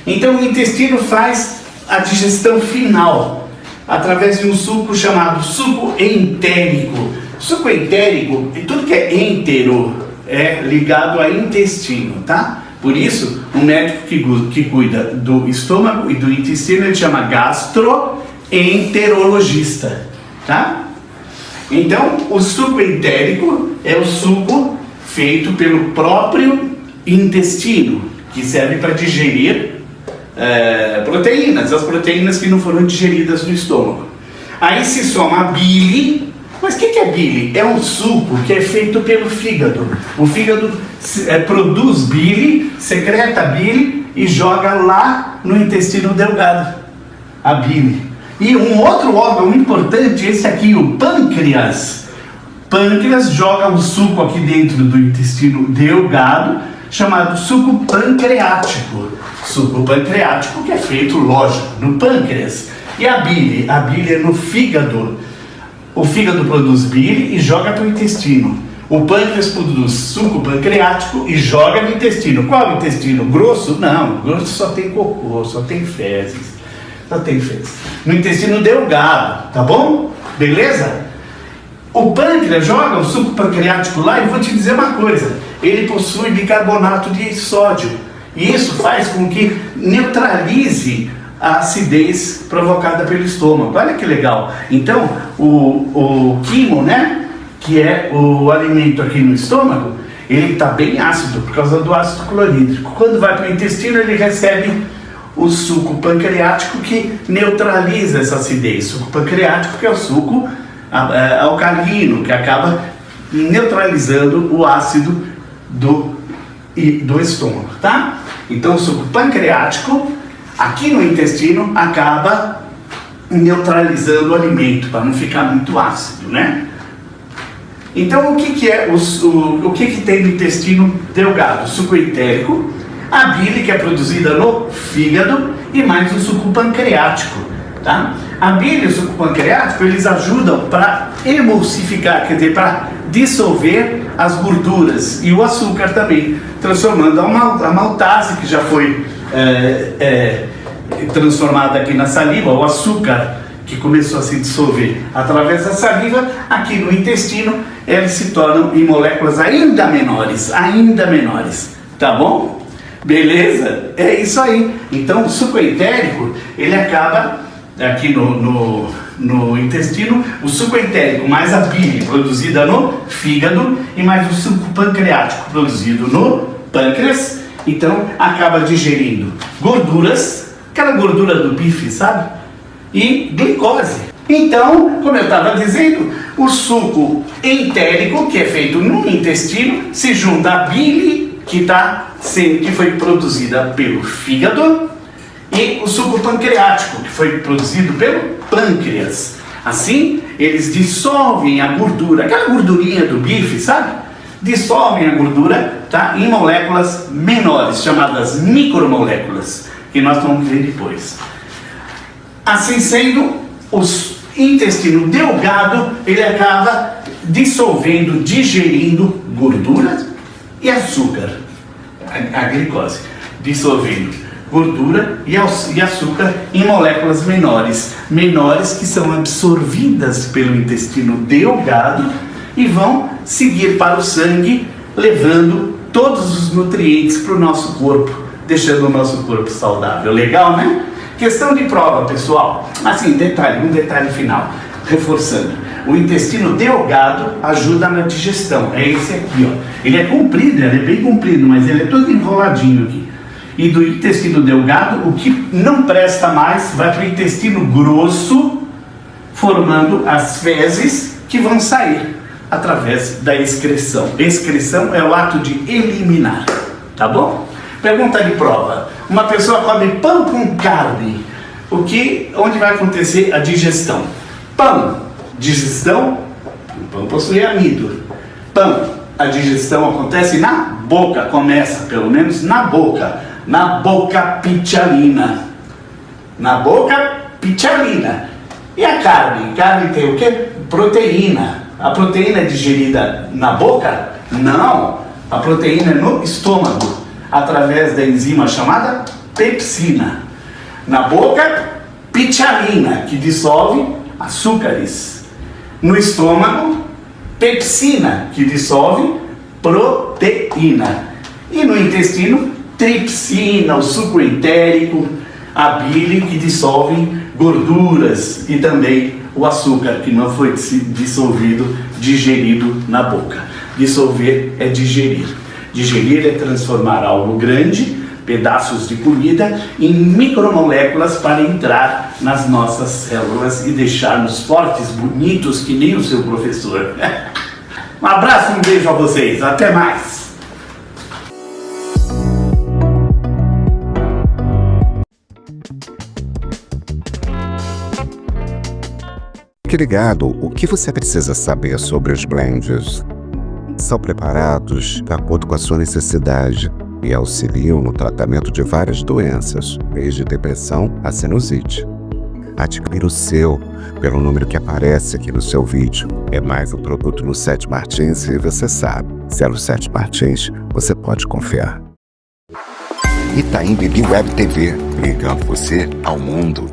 Então o intestino faz a digestão final através de um suco chamado suco entérico. Suco entérico, e tudo que é entero é ligado a intestino, tá? Por isso, o médico que cuida do estômago e do intestino, ele chama gastroenterologista, tá? Então, o suco entérico é o suco feito pelo próprio intestino, que serve para digerir proteínas, as proteínas que não foram digeridas no estômago. Aí se soma a bile. Mas o que é bile? É um suco que é feito pelo fígado. O fígado produz bile, secreta bile e joga lá no intestino delgado a bile. E um outro órgão importante, esse aqui, o pâncreas. Pâncreas joga um suco aqui dentro do intestino delgado, chamado suco pancreático. Suco pancreático que é feito, lógico, no pâncreas. E a bile é no fígado. O fígado produz bile e joga para o intestino. O pâncreas produz suco pancreático e joga no intestino. Qual o intestino? Grosso? Não, grosso só tem cocô, só tem fezes. No intestino delgado, tá bom? Beleza? O pâncreas joga o suco pancreático lá e vou te dizer uma coisa. Ele possui bicarbonato de sódio. E isso faz com que neutralize a acidez provocada pelo estômago. Olha que legal. Então, o quimo, né? Que é o alimento aqui no estômago, ele está bem ácido por causa do ácido clorídrico. Quando vai para o intestino, ele recebe o suco pancreático que neutraliza essa acidez. Suco pancreático que é o suco alcalino, que acaba neutralizando o ácido do estômago, tá? Então o suco pancreático aqui no intestino acaba neutralizando o alimento para não ficar muito ácido, né? Então o que é o que tem no intestino delgado? O suco entérico, a bile que é produzida no fígado e mais o suco pancreático, tá? A bile e o suco pancreático, eles ajudam para emulsificar, quer dizer, para dissolver as gorduras e o açúcar também, transformando a maltase que já foi transformado aqui na saliva, o açúcar que começou a se dissolver através da saliva, aqui no intestino, eles se tornam em moléculas ainda menores, tá bom? Beleza? É isso aí. Então o suco entérico, ele acaba aqui no intestino, o suco entérico mais a bile produzida no fígado e mais o suco pancreático produzido no pâncreas, então acaba digerindo gorduras, aquela gordura do bife, sabe? E glicose. Então, como eu estava dizendo, o suco entérico, que é feito no intestino, se junta à bile, que foi produzida pelo fígado, e o suco pancreático, que foi produzido pelo pâncreas. Assim, eles dissolvem a gordura, aquela gordurinha do bife, sabe? Dissolvem a gordura, tá? Em moléculas menores, chamadas micromoléculas, que nós vamos ver depois. Assim sendo, o intestino delgado, ele acaba dissolvendo, digerindo gordura e açúcar, a glicose, dissolvendo gordura e açúcar em moléculas menores que são absorvidas pelo intestino delgado e vão seguir para o sangue, levando todos os nutrientes para o nosso corpo, deixando o nosso corpo saudável. Legal, né? Questão de prova, pessoal. Assim, um detalhe final, reforçando. O intestino delgado ajuda na digestão. É esse aqui, ó. Ele é comprido, ele é bem comprido, mas ele é todo enroladinho aqui. E do intestino delgado, o que não presta mais vai para o intestino grosso, formando as fezes que vão sair através da excreção. Excreção é o ato de eliminar, tá bom? Pergunta de prova. Uma pessoa come pão com carne. Onde vai acontecer a digestão? Pão, digestão, o pão possui amido. Pão, a digestão acontece na boca, começa pelo menos na boca pichalina. Na boca pichalina. E a carne? Carne tem o quê? Proteína. A proteína é digerida na boca? Não. A proteína é no estômago, através da enzima chamada pepsina. Na boca, pichalina, que dissolve açúcares. No estômago, pepsina, que dissolve proteína. E no intestino, tripsina, o suco entérico, a bile, que dissolve gorduras, e também o açúcar, que não foi dissolvido, digerido na boca. Dissolver é digerir. Digerir é transformar algo grande, pedaços de comida, em micromoléculas para entrar nas nossas células e deixar-nos fortes, bonitos, que nem o seu professor. Um abraço e um beijo a vocês. Até mais! Fique ligado o que você precisa saber sobre os blends. São preparados de acordo com a sua necessidade e auxiliam no tratamento de várias doenças, desde depressão a sinusite. Adquira o seu pelo número que aparece aqui no seu vídeo. É mais um produto no Sete Martins e você sabe, se é no Sete Martins, você pode confiar. Itaim Bibi Web TV, ligando você ao mundo.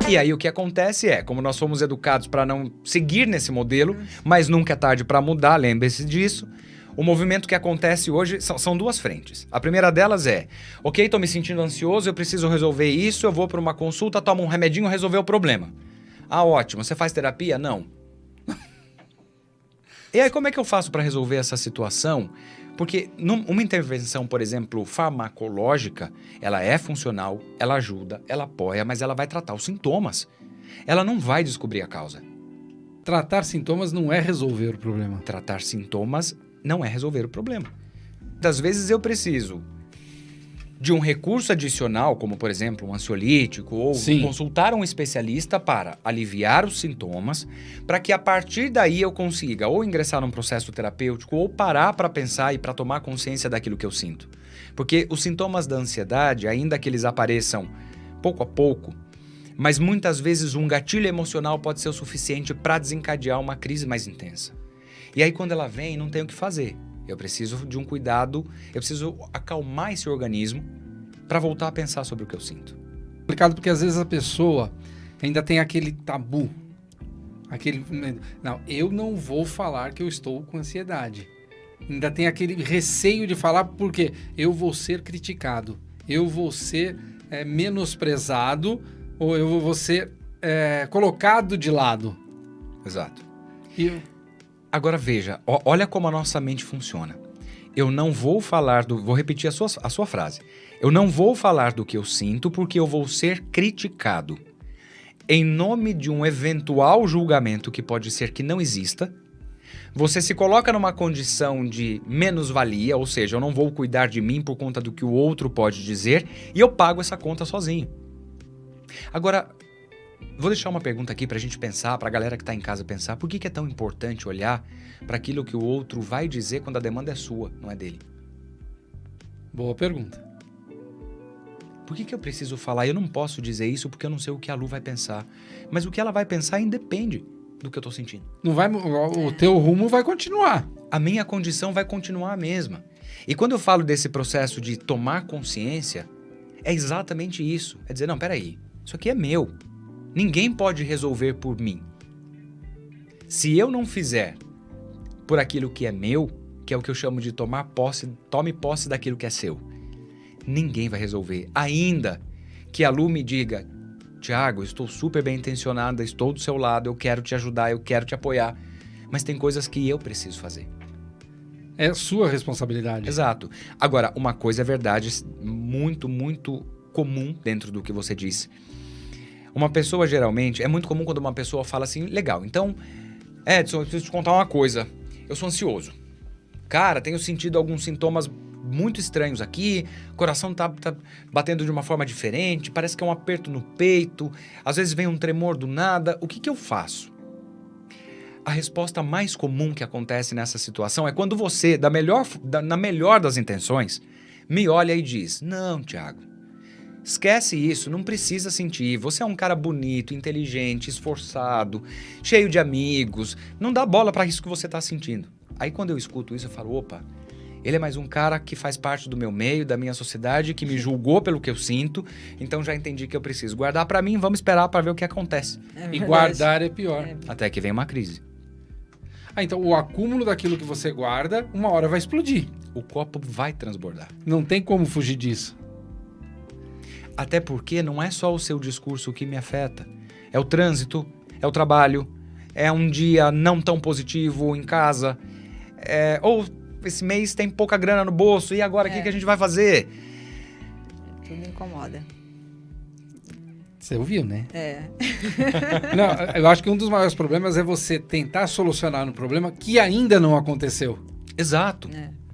E aí o que acontece é, como nós fomos educados para não seguir nesse modelo, mas nunca é tarde para mudar, lembre-se disso. O movimento que acontece hoje são duas frentes. A primeira delas é, ok, estou me sentindo ansioso, eu preciso resolver isso, eu vou para uma consulta, tomo um remedinho, resolver o problema. Ah, ótimo, você faz terapia? Não. E aí como é que eu faço para resolver essa situação? Porque uma intervenção, por exemplo, farmacológica, ela é funcional, ela ajuda, ela apoia, mas ela vai tratar os sintomas. Ela não vai descobrir a causa. Tratar sintomas não é resolver o problema. Tratar sintomas não é resolver o problema. Muitas vezes eu preciso de um recurso adicional, como por exemplo um ansiolítico, ou consultar um especialista para aliviar os sintomas, para que a partir daí eu consiga ou ingressar num processo terapêutico ou parar para pensar e para tomar consciência daquilo que eu sinto. Porque os sintomas da ansiedade, ainda que eles apareçam pouco a pouco, mas muitas vezes um gatilho emocional pode ser o suficiente para desencadear uma crise mais intensa. E aí quando ela vem, não tem o que fazer. Eu preciso de um cuidado, eu preciso acalmar esse organismo para voltar a pensar sobre o que eu sinto. Complicado porque às vezes a pessoa ainda tem aquele tabu. Não, eu não vou falar que eu estou com ansiedade. Ainda tem aquele receio de falar porque eu vou ser criticado. Eu vou ser menosprezado ou eu vou ser colocado de lado. Exato. E Agora veja, olha como a nossa mente funciona. Eu não vou falar vou repetir a sua frase. Eu não vou falar do que eu sinto porque eu vou ser criticado. Em nome de um eventual julgamento que pode ser que não exista, você se coloca numa condição de menos-valia, ou seja, eu não vou cuidar de mim por conta do que o outro pode dizer e eu pago essa conta sozinho. Agora, vou deixar uma pergunta aqui pra gente pensar, pra galera que tá em casa pensar, por que é tão importante olhar para aquilo que o outro vai dizer quando a demanda é sua, não é dele? boa pergunta. Por que eu preciso falar? Eu não posso dizer isso porque eu não sei o que a Lu vai pensar. Mas o que ela vai pensar independe do que eu tô sentindo. Não vai, o teu rumo vai continuar. A minha condição vai continuar a mesma. E quando eu falo desse processo de tomar consciência, é exatamente isso. É dizer, não, peraí, isso aqui é meu. Ninguém pode resolver por mim. Se eu não fizer por aquilo que é meu, que é o que eu chamo de tome posse daquilo que é seu, ninguém vai resolver. Ainda que a Lu me diga, Thiago, estou super bem intencionada, estou do seu lado, eu quero te ajudar, eu quero te apoiar, mas tem coisas que eu preciso fazer. É sua responsabilidade. Exato. Agora, uma coisa é verdade, muito, muito comum dentro do que você disse. Uma pessoa, geralmente, é muito comum quando uma pessoa fala assim, legal, então, Edson, eu preciso te contar uma coisa, eu sou ansioso. Cara, tenho sentido alguns sintomas muito estranhos aqui, o coração tá batendo de uma forma diferente, parece que é um aperto no peito, às vezes vem um tremor do nada, o que eu faço? A resposta mais comum que acontece nessa situação é quando você, na melhor das intenções, me olha e diz, não, Thiago, esquece isso, não precisa sentir, você é um cara bonito, inteligente, esforçado, cheio de amigos, não dá bola para isso que você tá sentindo. Aí quando eu escuto isso, eu falo, opa, ele é mais um cara que faz parte do meu meio, da minha sociedade, que me julgou pelo que eu sinto, então já entendi que eu preciso guardar pra mim, vamos esperar pra ver o que acontece. E guardar é pior. Até que vem uma crise. Então o acúmulo daquilo que você guarda, uma hora vai explodir. O copo vai transbordar. Não tem como fugir disso. Até porque não é só o seu discurso que me afeta. É o trânsito, é o trabalho, é um dia não tão positivo em casa, ou esse mês tem pouca grana no bolso, e agora o que a gente vai fazer? Tudo incomoda. Você ouviu, né? É. Não, eu acho que um dos maiores problemas é você tentar solucionar um problema que ainda não aconteceu. Exato.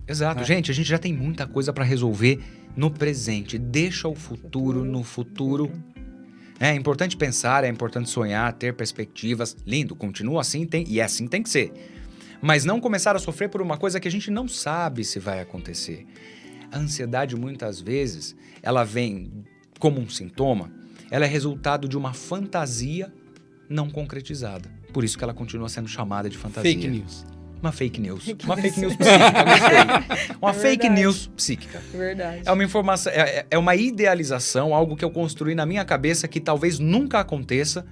Exato. É. Gente, a gente já tem muita coisa pra resolver no presente. Deixa o futuro no futuro. É importante pensar, é importante sonhar, ter perspectivas. Lindo, continua assim, e assim tem que ser. Mas não começar a sofrer por uma coisa que a gente não sabe se vai acontecer. A ansiedade, muitas vezes, ela vem como um sintoma, ela é resultado de uma fantasia não concretizada. Por isso que ela continua sendo chamada de fantasia. Fake news. Uma fake news. Uma fake news psíquica, gostei. Uma fake news psíquica. Verdade. É uma informação, é uma idealização, algo que eu construí na minha cabeça que talvez nunca aconteça.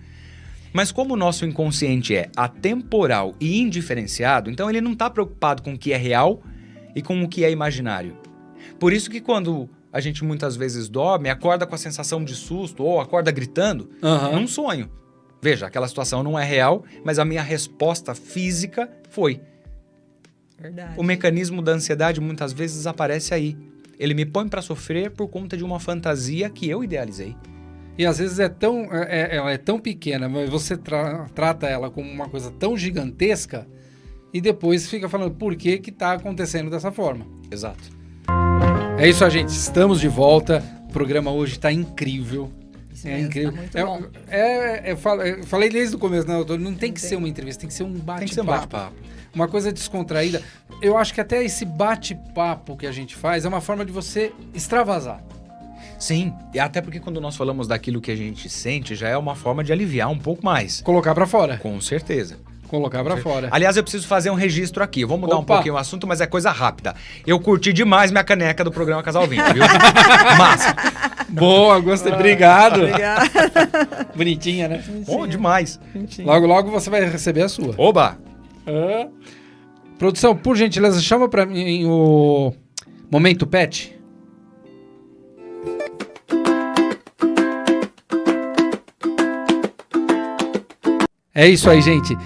Mas como o nosso inconsciente é atemporal e indiferenciado, então ele não está preocupado com o que é real e com o que é imaginário. Por isso que quando a gente muitas vezes dorme, acorda com a sensação de susto ou acorda gritando, num sonho. Veja, aquela situação não é real, mas a minha resposta física foi. Verdade. O mecanismo da ansiedade muitas vezes aparece aí. Ele me põe para sofrer por conta de uma fantasia que eu idealizei. E às vezes ela é tão pequena, mas você trata ela como uma coisa tão gigantesca e depois fica falando por que está acontecendo dessa forma. Exato. É isso, gente. Estamos de volta. O programa hoje está incrível. Isso É mesmo, incrível. tá muito bom. Eu falei desde o começo, né, doutor? Não tem que ser uma entrevista, tem que ser um bate-papo. Tem que ser um bate-papo. Uma coisa descontraída. Eu acho que até esse bate-papo que a gente faz é uma forma de você extravasar. Sim, e até porque quando nós falamos daquilo que a gente sente, já é uma forma de aliviar um pouco mais. Colocar pra fora. Com certeza. Colocar pra fora. Aliás, eu preciso fazer um registro aqui. Eu vou mudar um Opa. pouquinho o assunto, mas é coisa rápida. Eu curti demais minha caneca do programa Casal 20, viu? Massa. Boa, gostei. Obrigado. Obrigada. Bonitinha, né? Bom demais. Logo, logo você vai receber a sua. Oba! Produção, por gentileza, chama pra mim o Momento Pet. É isso aí, gente.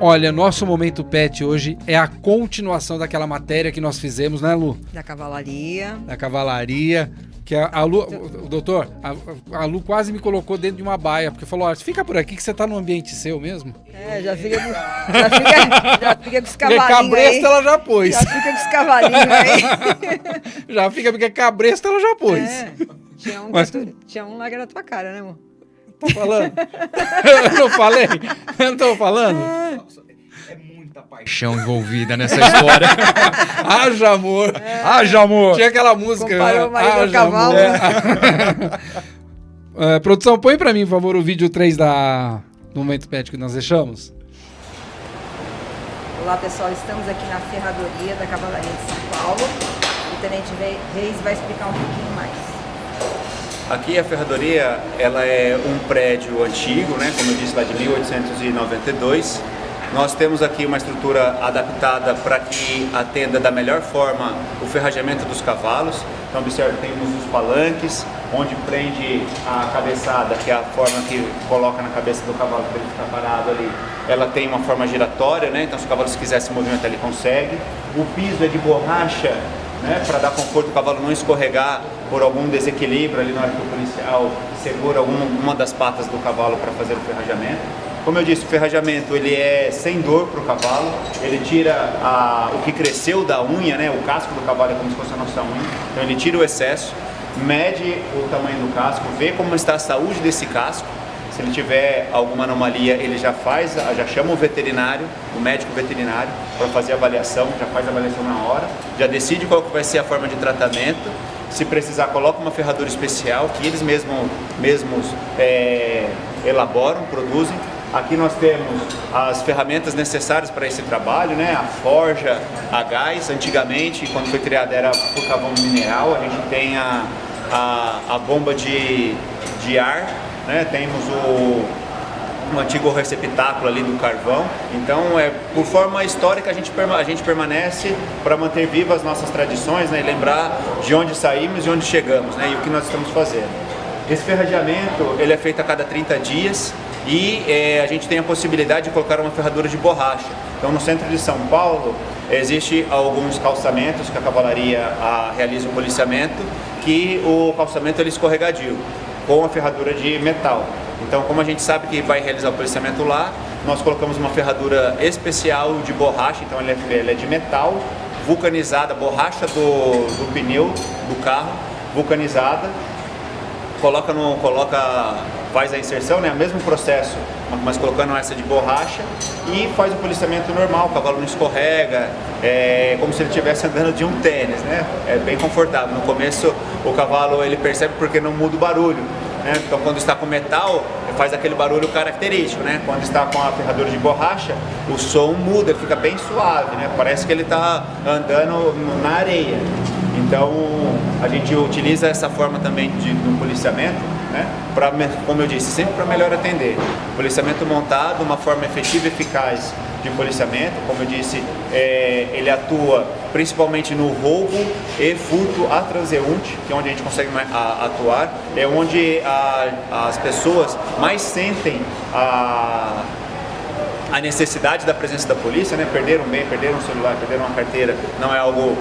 Olha, nosso Momento Pet hoje é a continuação daquela matéria que nós fizemos, né, Lu? Da cavalaria. Da cavalaria. Que a Lu, doutor, a Lu quase me colocou dentro de uma baia, porque falou, ó, fica por aqui que você tá no ambiente seu mesmo. Já fica com os Porque cavalinhos cabresto aí. ela já pôs. Já fica com os cavalinhos aí. Já fica, porque cabresto ela já pôs. Tinha um, Mas- tinha um lá que era tua cara, né, amor? Tô falando? Eu não falei? Eu não tô falando? É muita paixão envolvida nessa história. Haja amor. Haja amor. Tinha aquela música. Comparou o marido ao Haja cavalo. amor. Produção, põe pra mim, por favor, o vídeo 3 do Momento Pet que nós deixamos. Olá, pessoal. Estamos aqui na ferradoria da Cavalaria de São Paulo. O Tenente Reis vai explicar um pouquinho mais. Aqui a ferradoria, ela é um prédio antigo, né, como eu disse, lá de 1892. Nós temos aqui uma estrutura adaptada para que atenda da melhor forma o ferrajamento dos cavalos. Então, observe, temos os palanques, onde prende a cabeçada, que é a forma que coloca na cabeça do cavalo para ele ficar parado ali. Ela tem uma forma giratória, né, então se o cavalo quiser se movimentar, ele consegue. O piso é de borracha, né, para dar conforto, o cavalo não escorregar por algum desequilíbrio ali na hora que o policial segura uma das patas do cavalo para fazer o ferrajamento. Como eu disse, o ferrajamento ele é sem dor para o cavalo, ele tira o que cresceu da unha, né, o casco do cavalo é como se fosse a nossa unha, então ele tira o excesso, mede o tamanho do casco, vê como está a saúde desse casco. Se ele tiver alguma anomalia, ele já chama o veterinário, o médico veterinário, para fazer a avaliação, já faz a avaliação na hora, já decide qual que vai ser a forma de tratamento. Se precisar, coloca uma ferradura especial que eles mesmos elaboram, produzem. Aqui nós temos as ferramentas necessárias para esse trabalho, né? A forja a gás, antigamente, quando foi criada, era por carvão mineral. A gente tem a bomba de ar, né? Temos um antigo receptáculo ali do carvão. Então, por forma histórica, a gente permanece para manter vivas as nossas tradições, né? E lembrar de onde saímos e onde chegamos, né? E o que nós estamos fazendo. Esse ferrajamento ele é feito a cada 30 dias e a gente tem a possibilidade de colocar uma ferradura de borracha. Então, no centro de São Paulo, existe alguns calçamentos que a cavalaria realiza o policiamento, que o calçamento ele é escorregadio, com a ferradura de metal. Então, como a gente sabe que vai realizar o policiamento lá, nós colocamos uma ferradura especial de borracha, então ela é de metal, vulcanizada, borracha do pneu do carro, vulcanizada, faz a inserção, né, o mesmo processo, mas colocando essa de borracha e faz o policiamento normal, o cavalo não escorrega, como se ele estivesse andando de um tênis, né, é bem confortável. No começo o cavalo ele percebe porque não muda o barulho, né, então quando está com metal faz aquele barulho característico, né, quando está com a ferradura de borracha o som muda, fica bem suave, né, parece que ele está andando na areia. Então, a gente utiliza essa forma também do policiamento, né, como eu disse, sempre para melhor atender. Policiamento montado, uma forma efetiva e eficaz de policiamento, como eu disse, ele atua principalmente no roubo e furto a transeunte, que é onde a gente consegue atuar, é onde as pessoas mais sentem a necessidade da presença da polícia, né? Perderam um bem, perderam um celular, perderam uma carteira, não é algo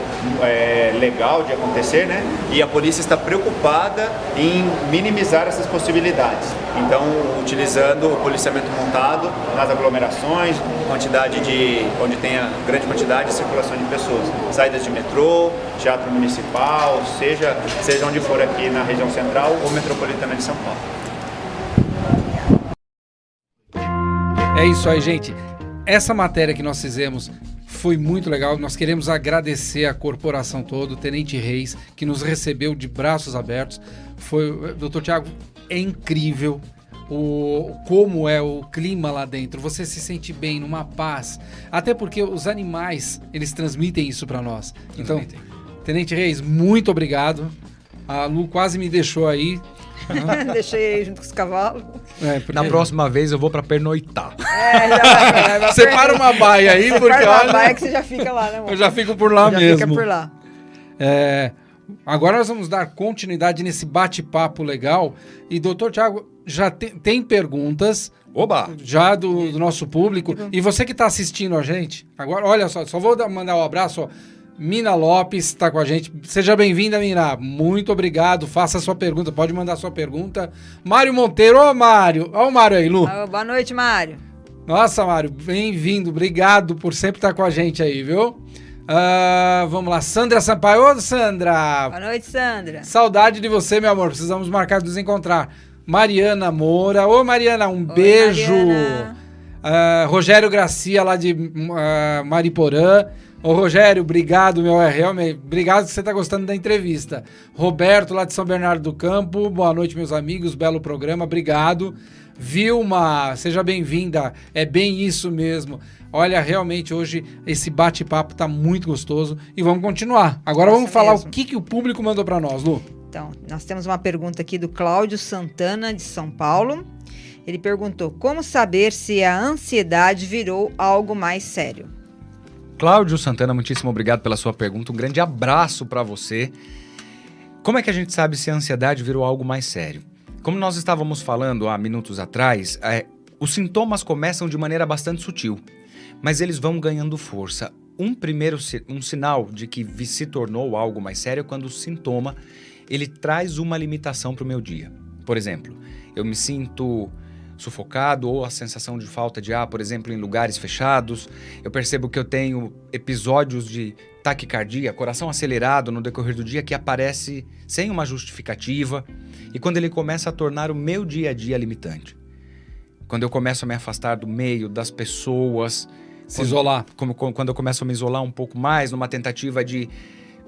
legal de acontecer, né? E a polícia está preocupada em minimizar essas possibilidades. Então, utilizando o policiamento montado nas aglomerações, onde tenha grande quantidade de circulação de pessoas, saídas de metrô, teatro municipal, seja onde for aqui na região central ou metropolitana de São Paulo. É isso aí, gente. Essa matéria que nós fizemos foi muito legal. Nós queremos agradecer a corporação toda, o Tenente Reis, que nos recebeu de braços abertos. Doutor Tiago, é incrível como é o clima lá dentro. Você se sente bem, numa paz. Até porque os animais, eles transmitem isso para nós. Então, Tenente Reis, muito obrigado. A Lu quase me deixou aí. Deixei aí junto com os cavalos. Na próxima vez eu vou pra pernoitar. Já separa uma baia aí, porque separa olha... uma baia que você já fica lá, né, amor? Eu já fico por lá já mesmo. Fica por lá. Agora nós vamos dar continuidade nesse bate-papo legal. E, doutor Tiago, já tem perguntas. Oba! Já do nosso público. E você que está assistindo a gente, agora, olha só vou mandar um abraço, ó. Mina Lopes está com a gente. Seja bem-vinda, Mina. Muito obrigado. Faça a sua pergunta. Pode mandar a sua pergunta. Mário Monteiro. Ô, Mário. Ó o Mário aí, Lu. Boa noite, Mário. Nossa, Mário. Bem-vindo. Obrigado por sempre estar com a gente aí, viu? Vamos lá. Sandra Sampaio. Ô, Sandra. Boa noite, Sandra. Saudade de você, meu amor. Precisamos marcar de nos encontrar. Mariana Moura. Ô, Mariana, um beijo. Mariana. Rogério Gracia, lá de Mariporã. Ô, Rogério, obrigado, realmente, obrigado que você está gostando da entrevista. Roberto, lá de São Bernardo do Campo, boa noite, meus amigos, belo programa, obrigado. Vilma, seja bem-vinda, é bem isso mesmo. Olha, realmente, hoje, esse bate-papo está muito gostoso e vamos continuar. Agora vamos falar o que o público mandou para nós, Lu. Então, nós temos uma pergunta aqui do Cláudio Santana, de São Paulo. Ele perguntou, como saber se a ansiedade virou algo mais sério? Cláudio Santana, muitíssimo obrigado pela sua pergunta. Um grande abraço para você. Como é que a gente sabe se a ansiedade virou algo mais sério? Como nós estávamos falando há minutos atrás, os sintomas começam de maneira bastante sutil, mas eles vão ganhando força. Um sinal de que se tornou algo mais sério é quando o sintoma ele traz uma limitação para o meu dia. Por exemplo, eu me sinto sufocado ou a sensação de falta de ar, por exemplo, em lugares fechados. Eu percebo que eu tenho episódios de taquicardia, coração acelerado no decorrer do dia que aparece sem uma justificativa e quando ele começa a tornar o meu dia a dia limitante. Quando eu começo a me afastar do meio, das pessoas. Isolar. Quando eu começo a me isolar um pouco mais, numa tentativa de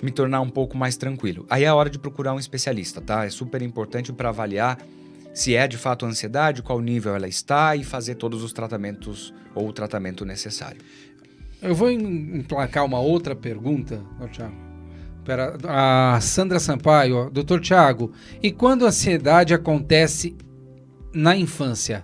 me tornar um pouco mais tranquilo. Aí é a hora de procurar um especialista, tá? É super importante para avaliar se é de fato ansiedade, qual nível ela está e fazer todos os tratamentos ou o tratamento necessário. Eu vou emplacar uma outra pergunta, Tiago. A Sandra Sampaio, doutor Tiago, e quando a ansiedade acontece na infância?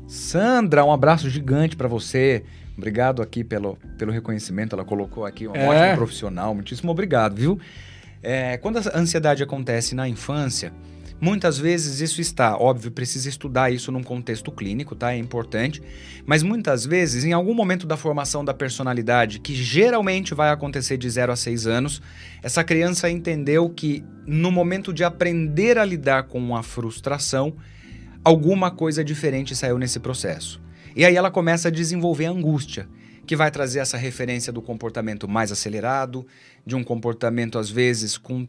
Sandra, um abraço gigante para você. Obrigado aqui pelo reconhecimento. Ela colocou aqui um ótimo profissional. Muitíssimo obrigado, viu? Quando a ansiedade acontece na infância, muitas vezes isso está, óbvio, precisa estudar isso num contexto clínico, tá? É importante. Mas muitas vezes, em algum momento da formação da personalidade, que geralmente vai acontecer de 0 a 6 anos, essa criança entendeu que no momento de aprender a lidar com a frustração, alguma coisa diferente saiu nesse processo. E aí ela começa a desenvolver a angústia, que vai trazer essa referência do comportamento mais acelerado, de um comportamento às vezes com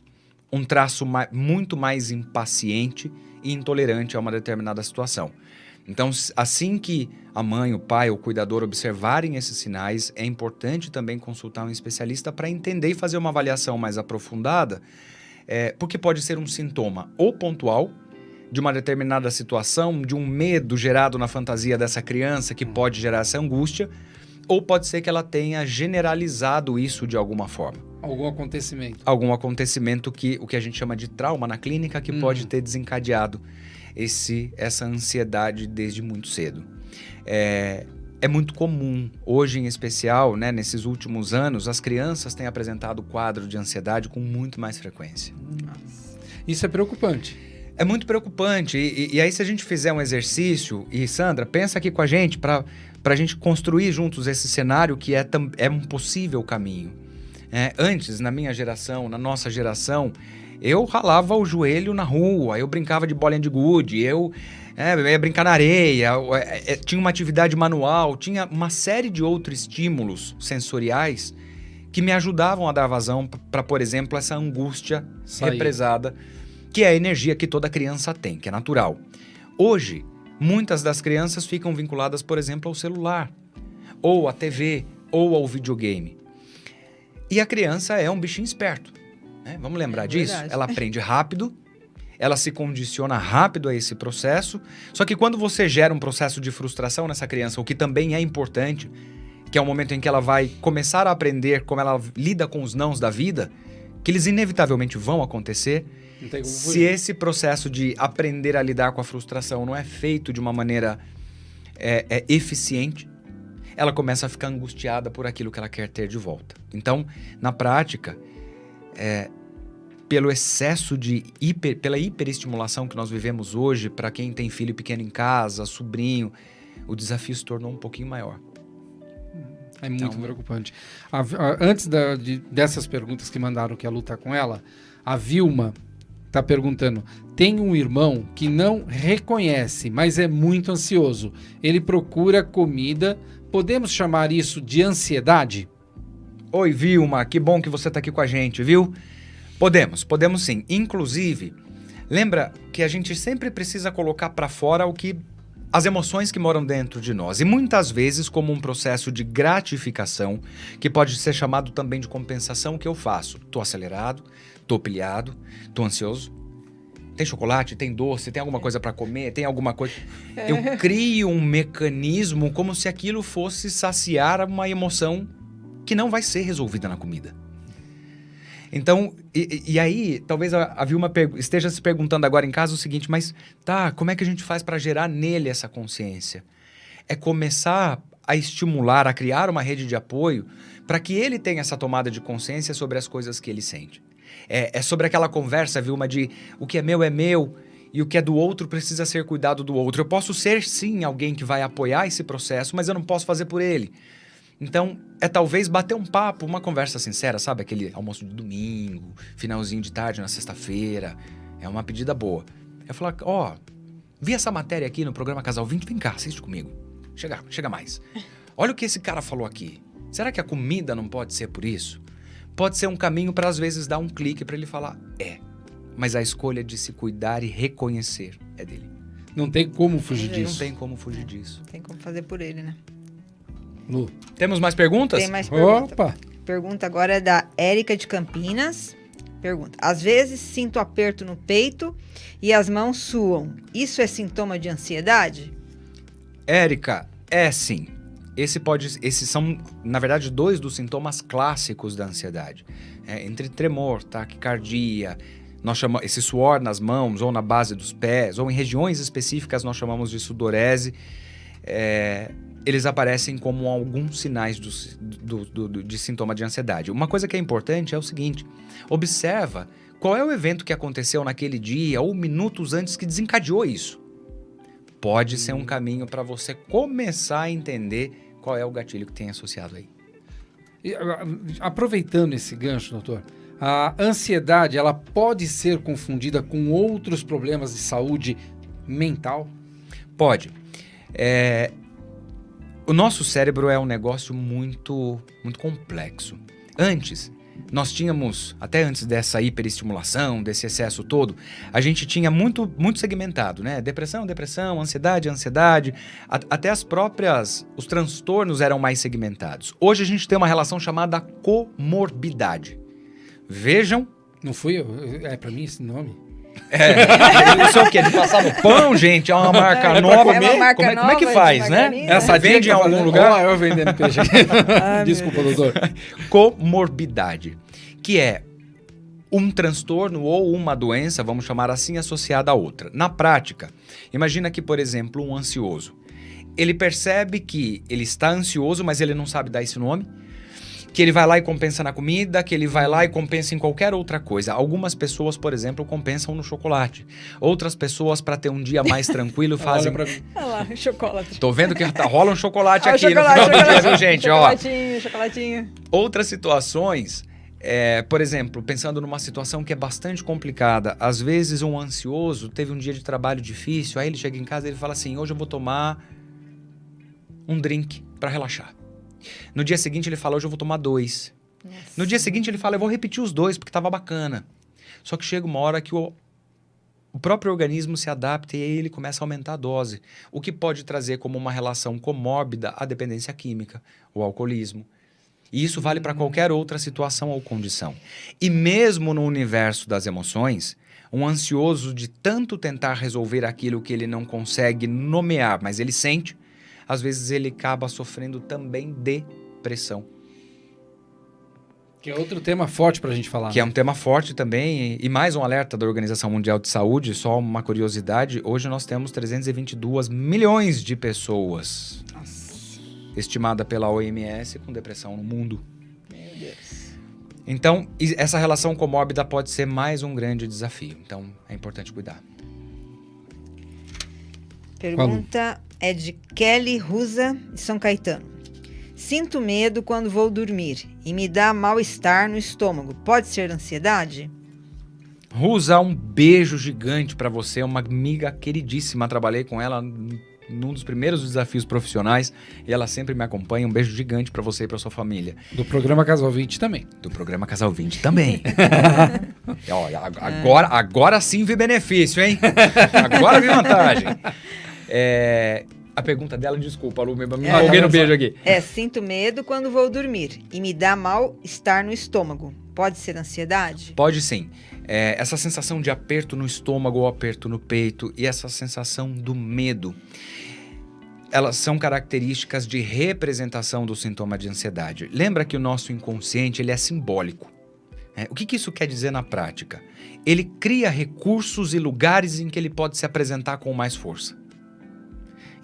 um traço muito mais impaciente e intolerante a uma determinada situação. Então, assim que a mãe, o pai ou o cuidador observarem esses sinais, é importante também consultar um especialista para entender e fazer uma avaliação mais aprofundada, porque pode ser um sintoma ou pontual de uma determinada situação, de um medo gerado na fantasia dessa criança que pode gerar essa angústia, ou pode ser que ela tenha generalizado isso de alguma forma. Algum acontecimento. Algum acontecimento o que a gente chama de trauma na clínica, que pode ter desencadeado essa ansiedade desde muito cedo. É muito comum, hoje em especial, né, nesses últimos anos, as crianças têm apresentado quadro de ansiedade com muito mais frequência. Isso é preocupante. É muito preocupante. E aí, se a gente fizer um exercício, e Sandra, pensa aqui com a gente para a gente construir juntos esse cenário que é um possível caminho. Antes, na minha geração, na nossa geração, eu ralava o joelho na rua, eu brincava de bolinha de gude, eu ia brincar na areia, tinha uma atividade manual, tinha uma série de outros estímulos sensoriais que me ajudavam a dar vazão para, por exemplo, essa angústia represada, que é a energia que toda criança tem, que é natural. Hoje, muitas das crianças ficam vinculadas, por exemplo, ao celular, ou à TV, ou ao videogame. E a criança é um bichinho esperto, né? Vamos lembrar disso? Verdade. Ela aprende rápido, ela se condiciona rápido a esse processo. Só que quando você gera um processo de frustração nessa criança, o que também é importante, que é o momento em que ela vai começar a aprender como ela lida com os nãos da vida, que eles inevitavelmente vão acontecer, Não tem como se fugir. esse processo de aprender a lidar com a frustração não é feito de uma maneira eficiente, ela começa a ficar angustiada por aquilo que ela quer ter de volta. Então, na prática, pelo excesso pela hiperestimulação que nós vivemos hoje, para quem tem filho pequeno em casa, sobrinho, o desafio se tornou um pouquinho maior. É muito preocupante. Antes dessas perguntas que mandaram que a Lu tá com ela, a Vilma tá perguntando: tem um irmão que não reconhece, mas é muito ansioso. Ele procura comida. Podemos chamar isso de ansiedade? Oi, Vilma, que bom que você tá aqui com a gente, viu? Podemos sim. Inclusive, lembra que a gente sempre precisa colocar para fora as emoções que moram dentro de nós. E muitas vezes como um processo de gratificação, que pode ser chamado também de compensação, que eu faço. Tô acelerado, tô pilhado, tô ansioso. Tem chocolate, tem doce, tem alguma coisa para comer, tem alguma coisa... Eu crio um mecanismo como se aquilo fosse saciar uma emoção que não vai ser resolvida na comida. Então, e aí, talvez a Vilma esteja se perguntando agora em casa o seguinte, mas tá, como é que a gente faz para gerar nele essa consciência? É começar a estimular, a criar uma rede de apoio para que ele tenha essa tomada de consciência sobre as coisas que ele sente. É sobre aquela conversa, Vilma, de o que é meu e o que é do outro precisa ser cuidado do outro. Eu posso ser, sim, alguém que vai apoiar esse processo, mas eu não posso fazer por ele. Então, talvez bater um papo, uma conversa sincera, sabe? Aquele almoço de domingo, finalzinho de tarde na sexta-feira. É uma pedida boa. Eu falar, vi essa matéria aqui no programa Casal 20, vem cá, assiste comigo. Chega mais. Olha o que esse cara falou aqui. Será que a comida não pode ser por isso? Pode ser um caminho para, às vezes, dar um clique para ele falar, mas a escolha de se cuidar e reconhecer é dele. Não tem como fugir disso. Não tem como fugir disso. Tem como fazer por ele, né? Lu. Temos mais perguntas? Tem mais perguntas. Opa! Pergunta agora é da Érica de Campinas. Pergunta: às vezes sinto aperto no peito e as mãos suam. Isso é sintoma de ansiedade? Érica, sim. Esses são, na verdade, 2 dos sintomas clássicos da ansiedade. Entre tremor, taquicardia, esse suor nas mãos ou na base dos pés, ou em regiões específicas nós chamamos de sudorese. Eles aparecem como alguns sinais de sintoma de ansiedade. Uma coisa que é importante é o seguinte: observa qual é o evento que aconteceu naquele dia ou minutos antes que desencadeou isso. Pode ser um caminho para você começar a entender qual é o gatilho que tem associado aí. Aproveitando esse gancho, doutor, a ansiedade, ela pode ser confundida com outros problemas de saúde mental? Pode. O nosso cérebro é um negócio muito, muito complexo. Nós tínhamos, até antes dessa hiperestimulação, desse excesso todo, a gente tinha muito, muito segmentado, né? Depressão, ansiedade, até os transtornos eram mais segmentados. Hoje a gente tem uma relação chamada comorbidade. Vejam... Não fui eu? Pra mim esse nome? Isso é o quê? De passar no pão, gente? É uma marca nova. Como é que faz, né? Essa vende em algum lugar? Eu vendendo peixe. Desculpa, doutor. Comorbidade, que é um transtorno ou uma doença, vamos chamar assim, associada a outra. Na prática, imagina que, por exemplo, um ansioso. Ele percebe que ele está ansioso, mas ele não sabe dar esse nome. Que ele vai lá e compensa na comida, que ele vai lá e compensa em qualquer outra coisa. Algumas pessoas, por exemplo, compensam no chocolate. Outras pessoas, para ter um dia mais tranquilo, fazem... Olha pra mim. Olha lá, chocolate. Tô vendo que rola um chocolate aqui no final do dia, viu, gente? Chocolatinho. Outras situações, por exemplo, pensando numa situação que é bastante complicada. Às vezes, um ansioso teve um dia de trabalho difícil, aí ele chega em casa e ele fala assim, hoje eu vou tomar um drink para relaxar. No dia seguinte ele fala, hoje eu vou tomar 2. Nossa. No dia seguinte ele fala, eu vou repetir os 2 porque tava bacana. Só que chega uma hora que o próprio organismo se adapta e aí ele começa a aumentar a dose. O que pode trazer como uma relação comórbida a dependência química, o alcoolismo. E isso vale para qualquer outra situação ou condição. E mesmo no universo das emoções, Um ansioso de tanto tentar resolver aquilo que ele não consegue nomear, mas ele sente, às vezes ele acaba sofrendo também depressão. Que é outro tema forte para a gente falar. Que é um tema forte também, e mais um alerta da Organização Mundial de Saúde, só uma curiosidade, hoje nós temos 322 milhões de pessoas, estimada pela OMS, com depressão no mundo. Meu Deus. Então, essa relação comórbida pode ser mais um grande desafio, então é importante cuidar. Pergunta é de Kelly Rusa, de São Caetano. Sinto medo quando vou dormir e me dá mal-estar no estômago. Pode ser ansiedade? Rusa, um beijo gigante pra você, uma amiga queridíssima. Trabalhei com ela num dos primeiros desafios profissionais e ela sempre me acompanha. Um beijo gigante pra você e pra sua família. Do programa Casal 20 também. Do programa Casal 20 também. Ó, agora sim vi benefício, hein? Agora vi vantagem. A pergunta dela, desculpa, Lu, me empolguei no beijo aqui. Sinto medo quando vou dormir e me dá mal-estar no estômago. Pode ser ansiedade? Pode sim. Essa sensação de aperto no estômago ou aperto no peito e essa sensação do medo, elas são características de representação do sintoma de ansiedade. Lembra que o nosso inconsciente ele é simbólico. O que isso quer dizer na prática? Ele cria recursos e lugares em que ele pode se apresentar com mais força.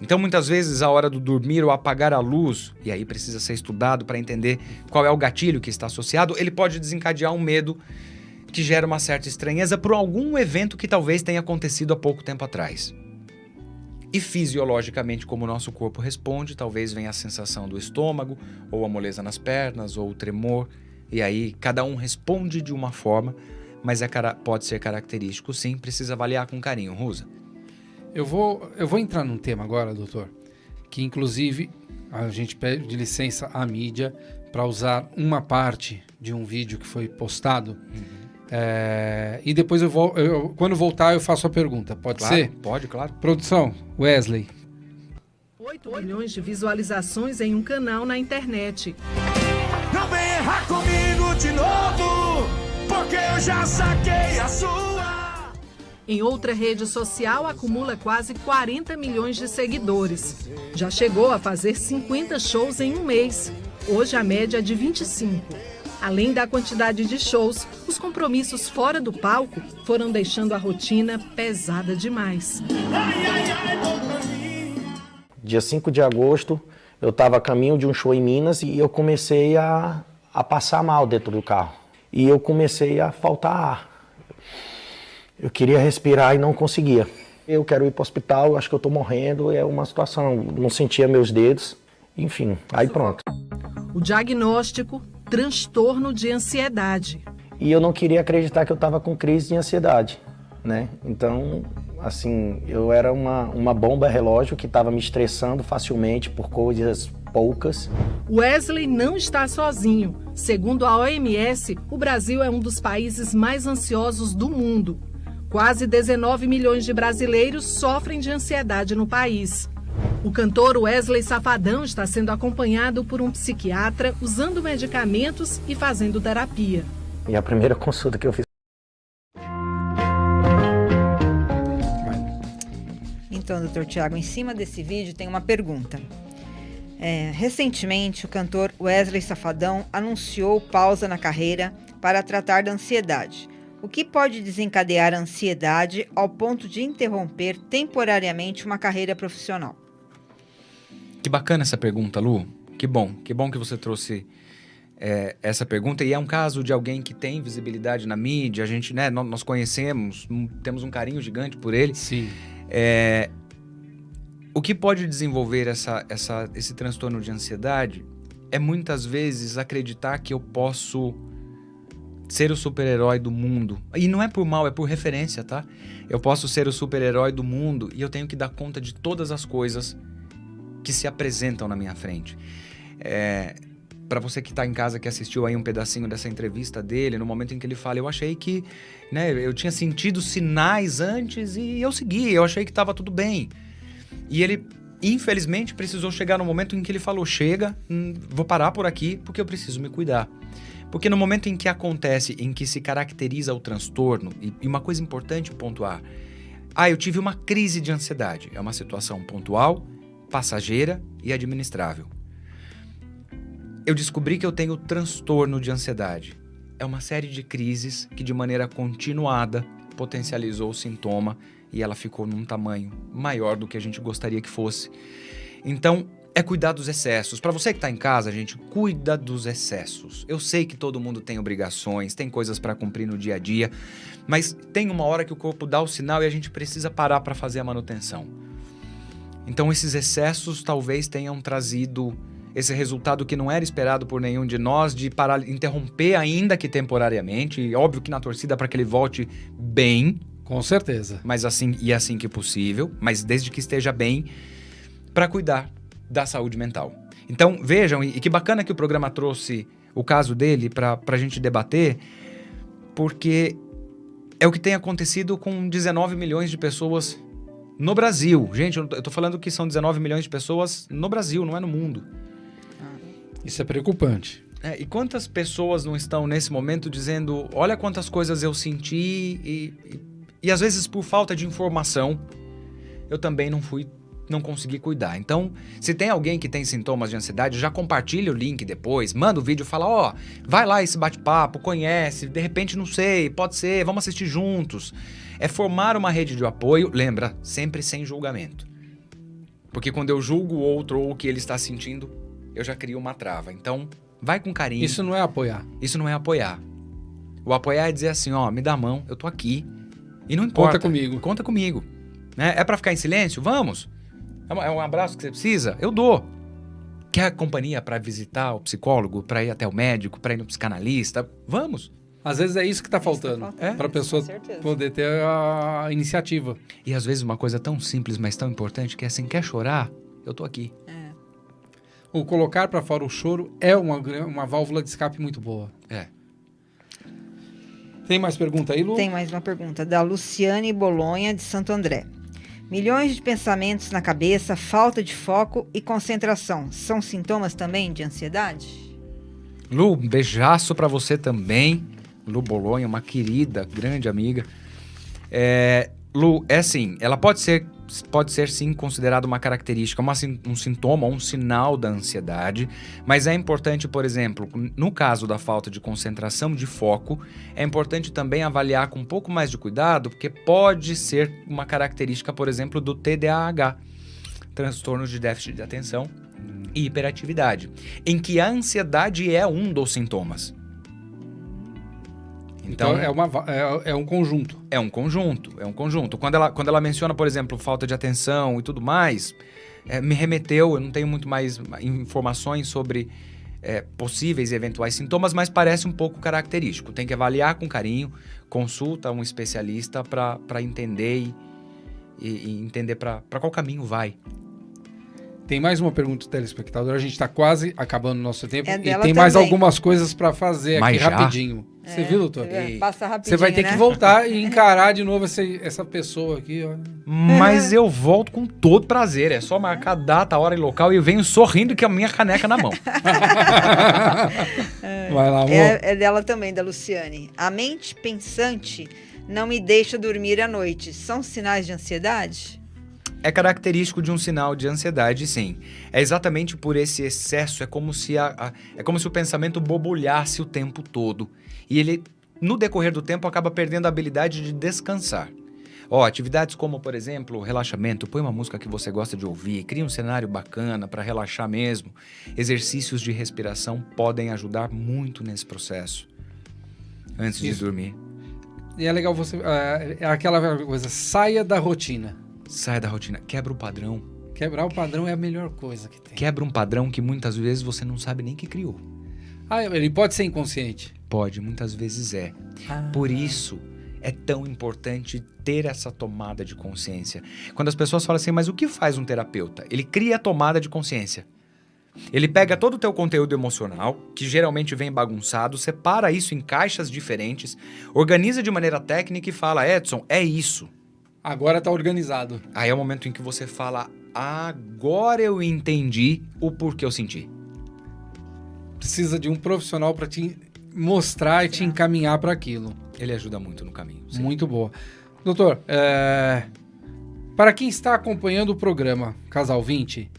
Então, muitas vezes, a hora do dormir ou apagar a luz, e aí precisa ser estudado para entender qual é o gatilho que está associado, ele pode desencadear um medo que gera uma certa estranheza por algum evento que talvez tenha acontecido há pouco tempo atrás. E fisiologicamente, como o nosso corpo responde, talvez venha a sensação do estômago, ou a moleza nas pernas, ou o tremor, e aí cada um responde de uma forma, mas pode ser característico sim, precisa avaliar com carinho. Rusa. Eu vou entrar num tema agora, doutor, que inclusive a gente pede licença à mídia para usar uma parte de um vídeo que foi postado. E depois quando voltar eu faço a pergunta. Pode ser? Pode, claro. Produção, Wesley. 8 milhões de visualizações em um canal na internet. Não vem errar comigo de novo, porque eu já saquei a sua. Em outra rede social, acumula quase 40 milhões de seguidores. Já chegou a fazer 50 shows em um mês. Hoje a média é de 25. Além da quantidade de shows, os compromissos fora do palco foram deixando a rotina pesada demais. Dia 5 de agosto, eu estava a caminho de um show em Minas e eu comecei a passar mal dentro do carro. E eu comecei a faltar ar. Eu queria respirar e não conseguia. Eu quero ir para o hospital, acho que eu estou morrendo, é uma situação, não sentia meus dedos, enfim, aí pronto. O diagnóstico, transtorno de ansiedade. E eu não queria acreditar que eu estava com crise de ansiedade, né? Então, assim, eu era uma bomba relógio que estava me estressando facilmente por coisas poucas. Wesley não está sozinho. Segundo a OMS, o Brasil é um dos países mais ansiosos do mundo. Quase 19 milhões de brasileiros sofrem de ansiedade no país. O cantor Wesley Safadão está sendo acompanhado por um psiquiatra, usando medicamentos e fazendo terapia. E a primeira consulta que eu fiz... Então, doutor Tiago, em cima desse vídeo tem uma pergunta. Recentemente, o cantor Wesley Safadão anunciou pausa na carreira para tratar da ansiedade. O que pode desencadear a ansiedade ao ponto de interromper temporariamente uma carreira profissional? Que bacana essa pergunta, Lu. Que bom que você trouxe essa pergunta. E é um caso de alguém que tem visibilidade na mídia, a gente, né, nós conhecemos, temos um carinho gigante por ele. Sim. O que pode desenvolver esse transtorno de ansiedade é muitas vezes acreditar que eu posso ser o super-herói do mundo. E não é por mal, é por referência, tá? Eu posso ser o super-herói do mundo e eu tenho que dar conta de todas as coisas que se apresentam na minha frente. Para você que está em casa, que assistiu aí um pedacinho dessa entrevista dele, no momento em que ele fala, eu achei que, né, eu tinha sentido sinais antes e eu segui, eu achei que estava tudo bem. E ele, infelizmente, precisou chegar no momento em que ele falou, chega, vou parar por aqui porque eu preciso me cuidar. Porque no momento em que acontece, em que se caracteriza o transtorno, e uma coisa importante pontuar, eu tive uma crise de ansiedade. É uma situação pontual, passageira e administrável. Eu descobri que eu tenho transtorno de ansiedade. É uma série de crises que de maneira continuada potencializou o sintoma e ela ficou num tamanho maior do que a gente gostaria que fosse. Então, é cuidar dos excessos. Para você que está em casa, gente, cuida dos excessos. Eu sei que todo mundo tem obrigações, tem coisas para cumprir no dia a dia, mas tem uma hora que o corpo dá o sinal e a gente precisa parar para fazer a manutenção. Então, esses excessos talvez tenham trazido esse resultado que não era esperado por nenhum de nós, de parar, interromper ainda que temporariamente. E óbvio que na torcida para que ele volte bem. Com certeza. Mas assim que possível, mas desde que esteja bem, para cuidar da saúde mental. Então, vejam, e que bacana que o programa trouxe o caso dele para a gente debater, porque é o que tem acontecido com 19 milhões de pessoas no Brasil. Gente, eu tô falando que são 19 milhões de pessoas no Brasil, não é no mundo. Isso é preocupante. E quantas pessoas não estão nesse momento dizendo, olha quantas coisas eu senti e às vezes por falta de informação eu também não consegui cuidar. Então, se tem alguém que tem sintomas de ansiedade, já compartilha o link depois, manda o vídeo, fala, vai lá esse bate-papo, conhece, de repente não sei, pode ser, vamos assistir juntos. É formar uma rede de apoio, lembra, sempre sem julgamento. Porque quando eu julgo o outro ou o que ele está sentindo, eu já crio uma trava. Então, vai com carinho. Isso não é apoiar. Isso não é apoiar. O apoiar é dizer assim, me dá a mão, eu tô aqui. E não importa. Conta comigo. Né? É pra ficar em silêncio? Vamos. É um abraço que você precisa? Eu dou. Quer companhia pra visitar o psicólogo, pra ir até o médico, pra ir no psicanalista? Vamos. Às vezes é isso que tá faltando. Pra pessoa poder ter a iniciativa. E às vezes uma coisa tão simples, mas tão importante, que é assim, quer chorar? Eu tô aqui. O colocar para fora o choro é uma válvula de escape muito boa. Tem mais pergunta aí, Lu? Tem mais uma pergunta, da Luciane Bolonha, de Santo André. Milhões de pensamentos na cabeça, falta de foco e concentração. São sintomas também de ansiedade? Lu, um beijaço para você também. Lu Bolonha, uma querida, grande amiga. Lu, é assim, ela pode ser sim considerada uma característica, um sintoma, um sinal da ansiedade, mas é importante, por exemplo, no caso da falta de concentração, de foco, é importante também avaliar com um pouco mais de cuidado, porque pode ser uma característica, por exemplo, do TDAH, transtornos de déficit de atenção e hiperatividade, em que a ansiedade é um dos sintomas. Então é um conjunto. É um conjunto. Quando ela menciona, por exemplo, falta de atenção e tudo mais, me remeteu, eu não tenho muito mais informações sobre possíveis e eventuais sintomas, mas parece um pouco característico. Tem que avaliar com carinho, consulta um especialista para entender e entender para qual caminho vai. Tem mais uma pergunta do telespectador, a gente está quase acabando o nosso tempo e tem também. mais algumas coisas para fazer aqui rapidinho. Você viu, doutor? Passa rapidinho, você vai ter que voltar e encarar de novo essa pessoa aqui. Ó. Mas eu volto com todo prazer. É só marcar data, hora e local e eu venho sorrindo com a minha caneca na mão. Vai lá, amor. É dela também, da Luciane. A mente pensante não me deixa dormir à noite. São sinais de ansiedade? É característico de um sinal de ansiedade, sim. É exatamente por esse excesso, é como se o pensamento borbulhasse o tempo todo. E ele, no decorrer do tempo, acaba perdendo a habilidade de descansar. Atividades como, por exemplo, relaxamento, põe uma música que você gosta de ouvir, cria um cenário bacana para relaxar mesmo. Exercícios de respiração podem ajudar muito nesse processo, antes de dormir. E é legal você... É aquela coisa, saia da rotina. Saia da rotina, quebra o padrão. Quebrar o padrão é a melhor coisa que tem. Quebra um padrão que muitas vezes você não sabe nem que criou. Ele pode ser inconsciente? Pode, muitas vezes é. Por isso é tão importante ter essa tomada de consciência. Quando as pessoas falam assim, mas o que faz um terapeuta? Ele cria a tomada de consciência. Ele pega todo o teu conteúdo emocional, que geralmente vem bagunçado, separa isso em caixas diferentes, organiza de maneira técnica e fala, Edson, é isso. Agora tá organizado. Aí é o momento em que você fala, agora eu entendi o porquê eu senti. Precisa de um profissional para te mostrar e te encaminhar para aquilo. Ele ajuda muito no caminho. Sim. Muito boa. Doutor, para quem está acompanhando o programa Casal 20,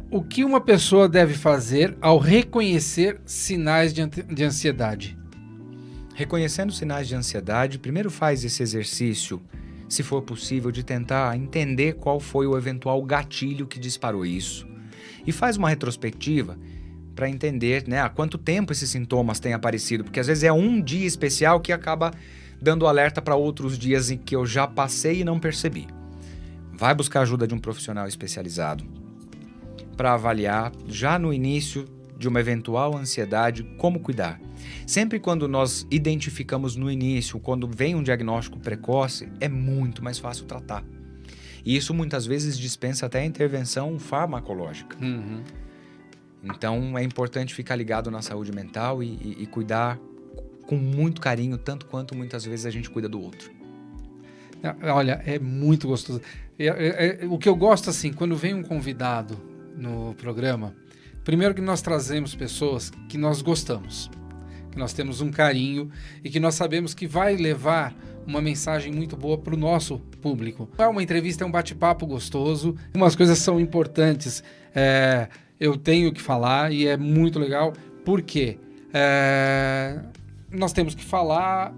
o que uma pessoa deve fazer ao reconhecer sinais de ansiedade? Reconhecendo sinais de ansiedade, primeiro faz esse exercício, se for possível, de tentar entender qual foi o eventual gatilho que disparou isso. E faz uma retrospectiva para entender, né, há quanto tempo esses sintomas têm aparecido, porque às vezes é um dia especial que acaba dando alerta para outros dias em que eu já passei e não percebi. Vai buscar ajuda de um profissional especializado para avaliar, já no início de uma eventual ansiedade, como cuidar. Sempre quando nós identificamos no início, quando vem um diagnóstico precoce, é muito mais fácil tratar. E isso muitas vezes dispensa até a intervenção farmacológica. Uhum. Então é importante ficar ligado na saúde mental e cuidar com muito carinho, tanto quanto muitas vezes a gente cuida do outro. Olha, é muito gostoso. O que eu gosto, assim, quando vem um convidado no programa, primeiro que nós trazemos pessoas que nós gostamos, que nós temos um carinho e que nós sabemos que vai levar uma mensagem muito boa para o nosso público. É uma entrevista, é um bate-papo gostoso, umas coisas são importantes, eu tenho que falar e é muito legal, porque nós temos que falar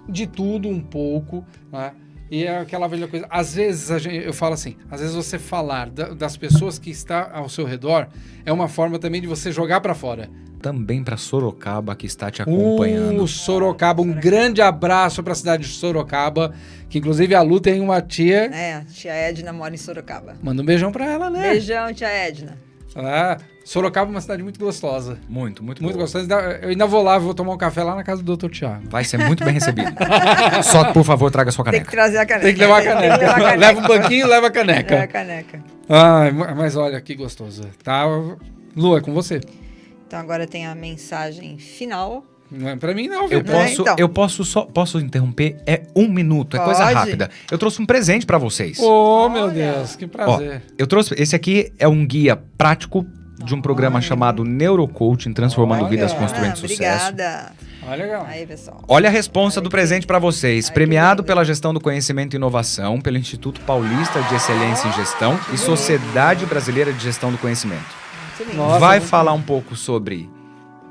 de tudo um pouco, né? E é aquela velha coisa, às vezes eu falo assim, às vezes você falar das pessoas que estão ao seu redor é uma forma também de você jogar para fora. Também para Sorocaba, que está te acompanhando. Sorocaba, um grande abraço para a cidade de Sorocaba, que inclusive a Lu tem uma tia. A tia Edna mora em Sorocaba. Manda um beijão para ela, né? Beijão, tia Edna. Sorocaba é uma cidade muito gostosa. Muito gostosa. Eu ainda vou lá, vou tomar um café lá na casa do Dr. Thiago. Vai ser muito bem recebido. Só, por favor, traga a sua caneca. Tem que trazer a caneca. Tem que levar a caneca. Leva o banquinho, leva a caneca. Leva a caneca. Mas olha que gostoso. Tá, Lu, é com você. Então agora tem a mensagem final. Não é pra mim não, viu? Eu posso interromper? É 1 minuto, é coisa rápida. Eu trouxe um presente pra vocês. Meu Deus, que prazer. Eu trouxe, esse aqui é um guia prático de um programa chamado Neurocoaching, Transformando Vidas, Construindo Sucesso. Obrigada. Legal. Aí, pessoal. Olha a responsa do presente pra vocês. Premiado pela Gestão do Conhecimento e Inovação, pelo Instituto Paulista de Excelência em Gestão e Sociedade Brasileira de Gestão do Conhecimento. Vai falar um pouco sobre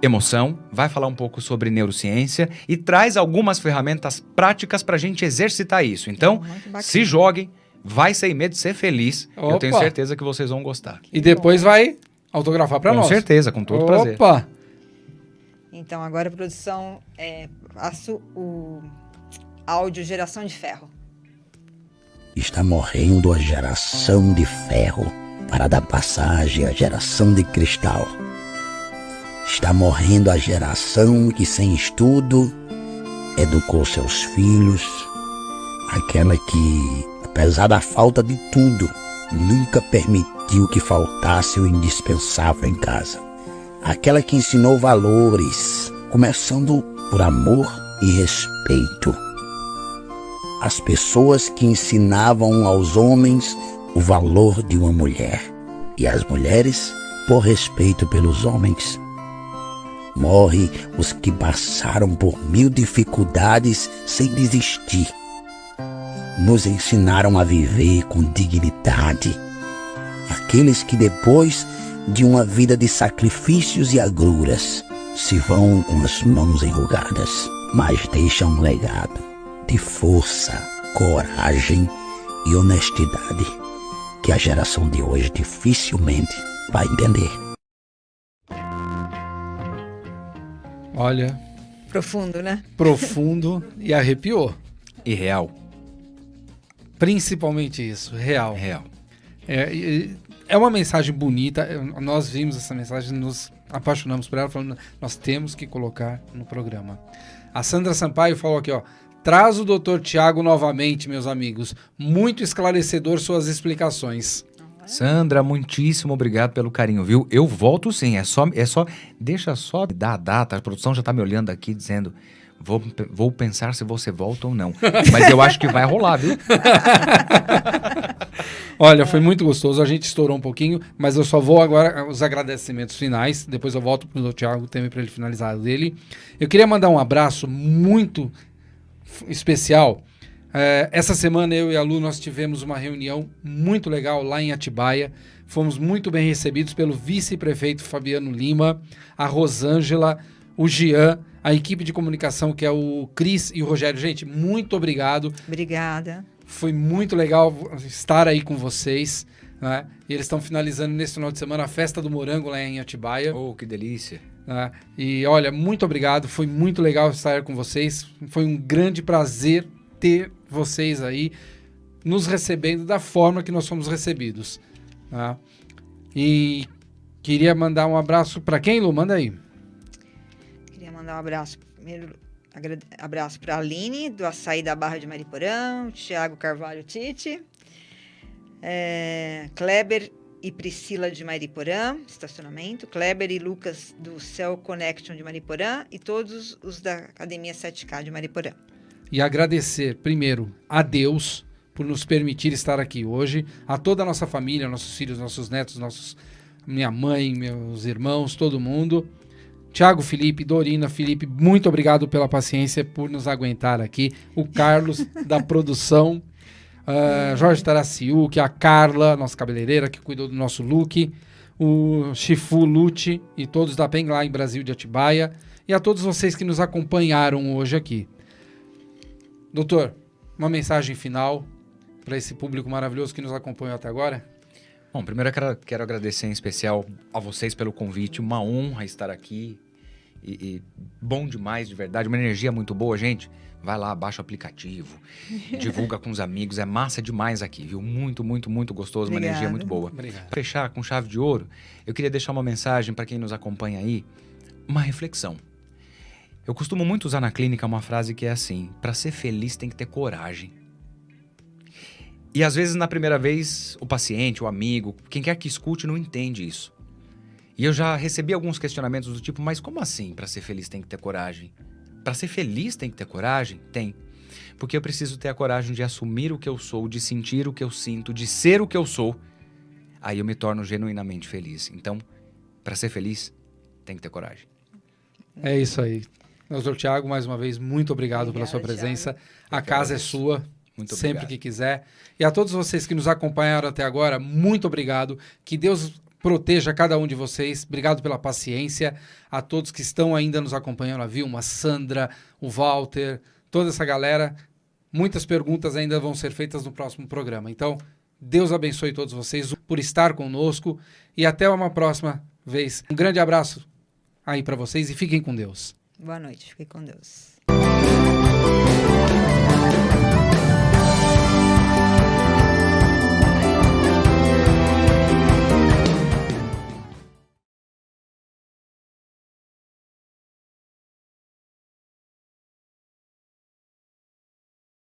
emoção, vai falar um pouco sobre neurociência e traz algumas ferramentas práticas pra gente exercitar isso. Então, se joguem, vai sem medo de ser feliz. Eu tenho certeza que vocês vão gostar. E depois vai autografar pra nós. Com certeza, com todo prazer. Então, agora, produção, passo o áudio Geração de Ferro. Está morrendo a geração de ferro para dar passagem à geração de cristal. Está morrendo a geração que, sem estudo, educou seus filhos. Aquela que, apesar da falta de tudo, nunca permitiu que faltasse o indispensável em casa. Aquela que ensinou valores, começando por amor e respeito. As pessoas que ensinavam aos homens o valor de uma mulher, e as mulheres por respeito pelos homens. Morre os que passaram por 1000 dificuldades sem desistir. Nos ensinaram a viver com dignidade. Aqueles que depois de uma vida de sacrifícios e agruras se vão com as mãos enrugadas, mas deixam um legado de força, coragem e honestidade que a geração de hoje dificilmente vai entender. Olha. Profundo, né? Profundo e arrepiou. E real. Principalmente isso, real. Real. É uma mensagem bonita. Nós vimos essa mensagem, nos apaixonamos por ela, falando, nós temos que colocar no programa. A Sandra Sampaio falou aqui, traz o Dr. Thiago novamente, meus amigos. Muito esclarecedor suas explicações. Sandra, muitíssimo obrigado pelo carinho, viu? Eu volto sim, deixa só dar a data, a produção já tá me olhando aqui dizendo, vou pensar se você volta ou não. Mas eu acho que vai rolar, viu? Olha, foi muito gostoso, a gente estourou um pouquinho, mas eu só vou agora os agradecimentos finais, depois eu volto pro Thiago Temer para ele finalizar o dele. Eu queria mandar um abraço muito especial. Essa semana eu e a Lu, nós tivemos uma reunião muito legal lá em Atibaia. Fomos muito bem recebidos pelo vice-prefeito Fabiano Lima, a Rosângela, o Jean, a equipe de comunicação que é o Cris e o Rogério. Gente, muito obrigado. Obrigada. Foi muito legal estar aí com vocês, né? E eles estão finalizando nesse final de semana a Festa do Morango lá em Atibaia. Oh, que delícia. Né? E olha, muito obrigado, foi muito legal estar com vocês. Foi um grande prazer ter vocês aí nos recebendo da forma que nós fomos recebidos. Tá? E queria mandar um abraço para quem, Lu? Manda aí. Queria mandar um abraço, primeiro abraço para a Aline, do Açaí da Barra de Mariporã, Thiago Carvalho Tite, Kleber e Priscila de Mariporã, estacionamento, Kleber e Lucas do Cell Connection de Mariporã e todos os da Academia 7K de Mariporã. E agradecer, primeiro, a Deus por nos permitir estar aqui hoje, a toda a nossa família, nossos filhos, nossos netos, minha mãe, meus irmãos, todo mundo. Thiago, Felipe, Dorina, Felipe, muito obrigado pela paciência, por nos aguentar aqui. O Carlos, da produção, Jorge Taraciuk, a Carla, nossa cabeleireira, que cuidou do nosso look, o Chifu Lute e todos da PEN lá em Brasil de Atibaia, e a todos vocês que nos acompanharam hoje aqui. Doutor, uma mensagem final para esse público maravilhoso que nos acompanhou até agora? Bom, primeiro eu quero agradecer em especial a vocês pelo convite, uma honra estar aqui e bom demais, de verdade, uma energia muito boa, gente. Vai lá, baixa o aplicativo, divulga com os amigos, é massa demais aqui, viu? Muito, muito, muito gostoso, uma energia muito boa. Para fechar com chave de ouro, eu queria deixar uma mensagem para quem nos acompanha aí, uma reflexão. Eu costumo muito usar na clínica uma frase que é assim: para ser feliz tem que ter coragem. E às vezes na primeira vez o paciente, o amigo, quem quer que escute não entende isso. E eu já recebi alguns questionamentos do tipo: mas como assim para ser feliz tem que ter coragem? Para ser feliz tem que ter coragem? Tem. Porque eu preciso ter a coragem de assumir o que eu sou, de sentir o que eu sinto, de ser o que eu sou. Aí eu me torno genuinamente feliz. Então, para ser feliz, tem que ter coragem. É isso aí. Doutor Thiago, mais uma vez, muito obrigado pela sua presença. Thiago. A casa é sua. Muito sempre obrigado. Que quiser. E a todos vocês que nos acompanharam até agora, muito obrigado. Que Deus proteja cada um de vocês. Obrigado pela paciência. A todos que estão ainda nos acompanhando, a Vilma, a Sandra, o Walter, toda essa galera. Muitas perguntas ainda vão ser feitas no próximo programa. Então, Deus abençoe todos vocês por estar conosco e até uma próxima vez. Um grande abraço aí para vocês e fiquem com Deus. Boa noite, fiquem com Deus.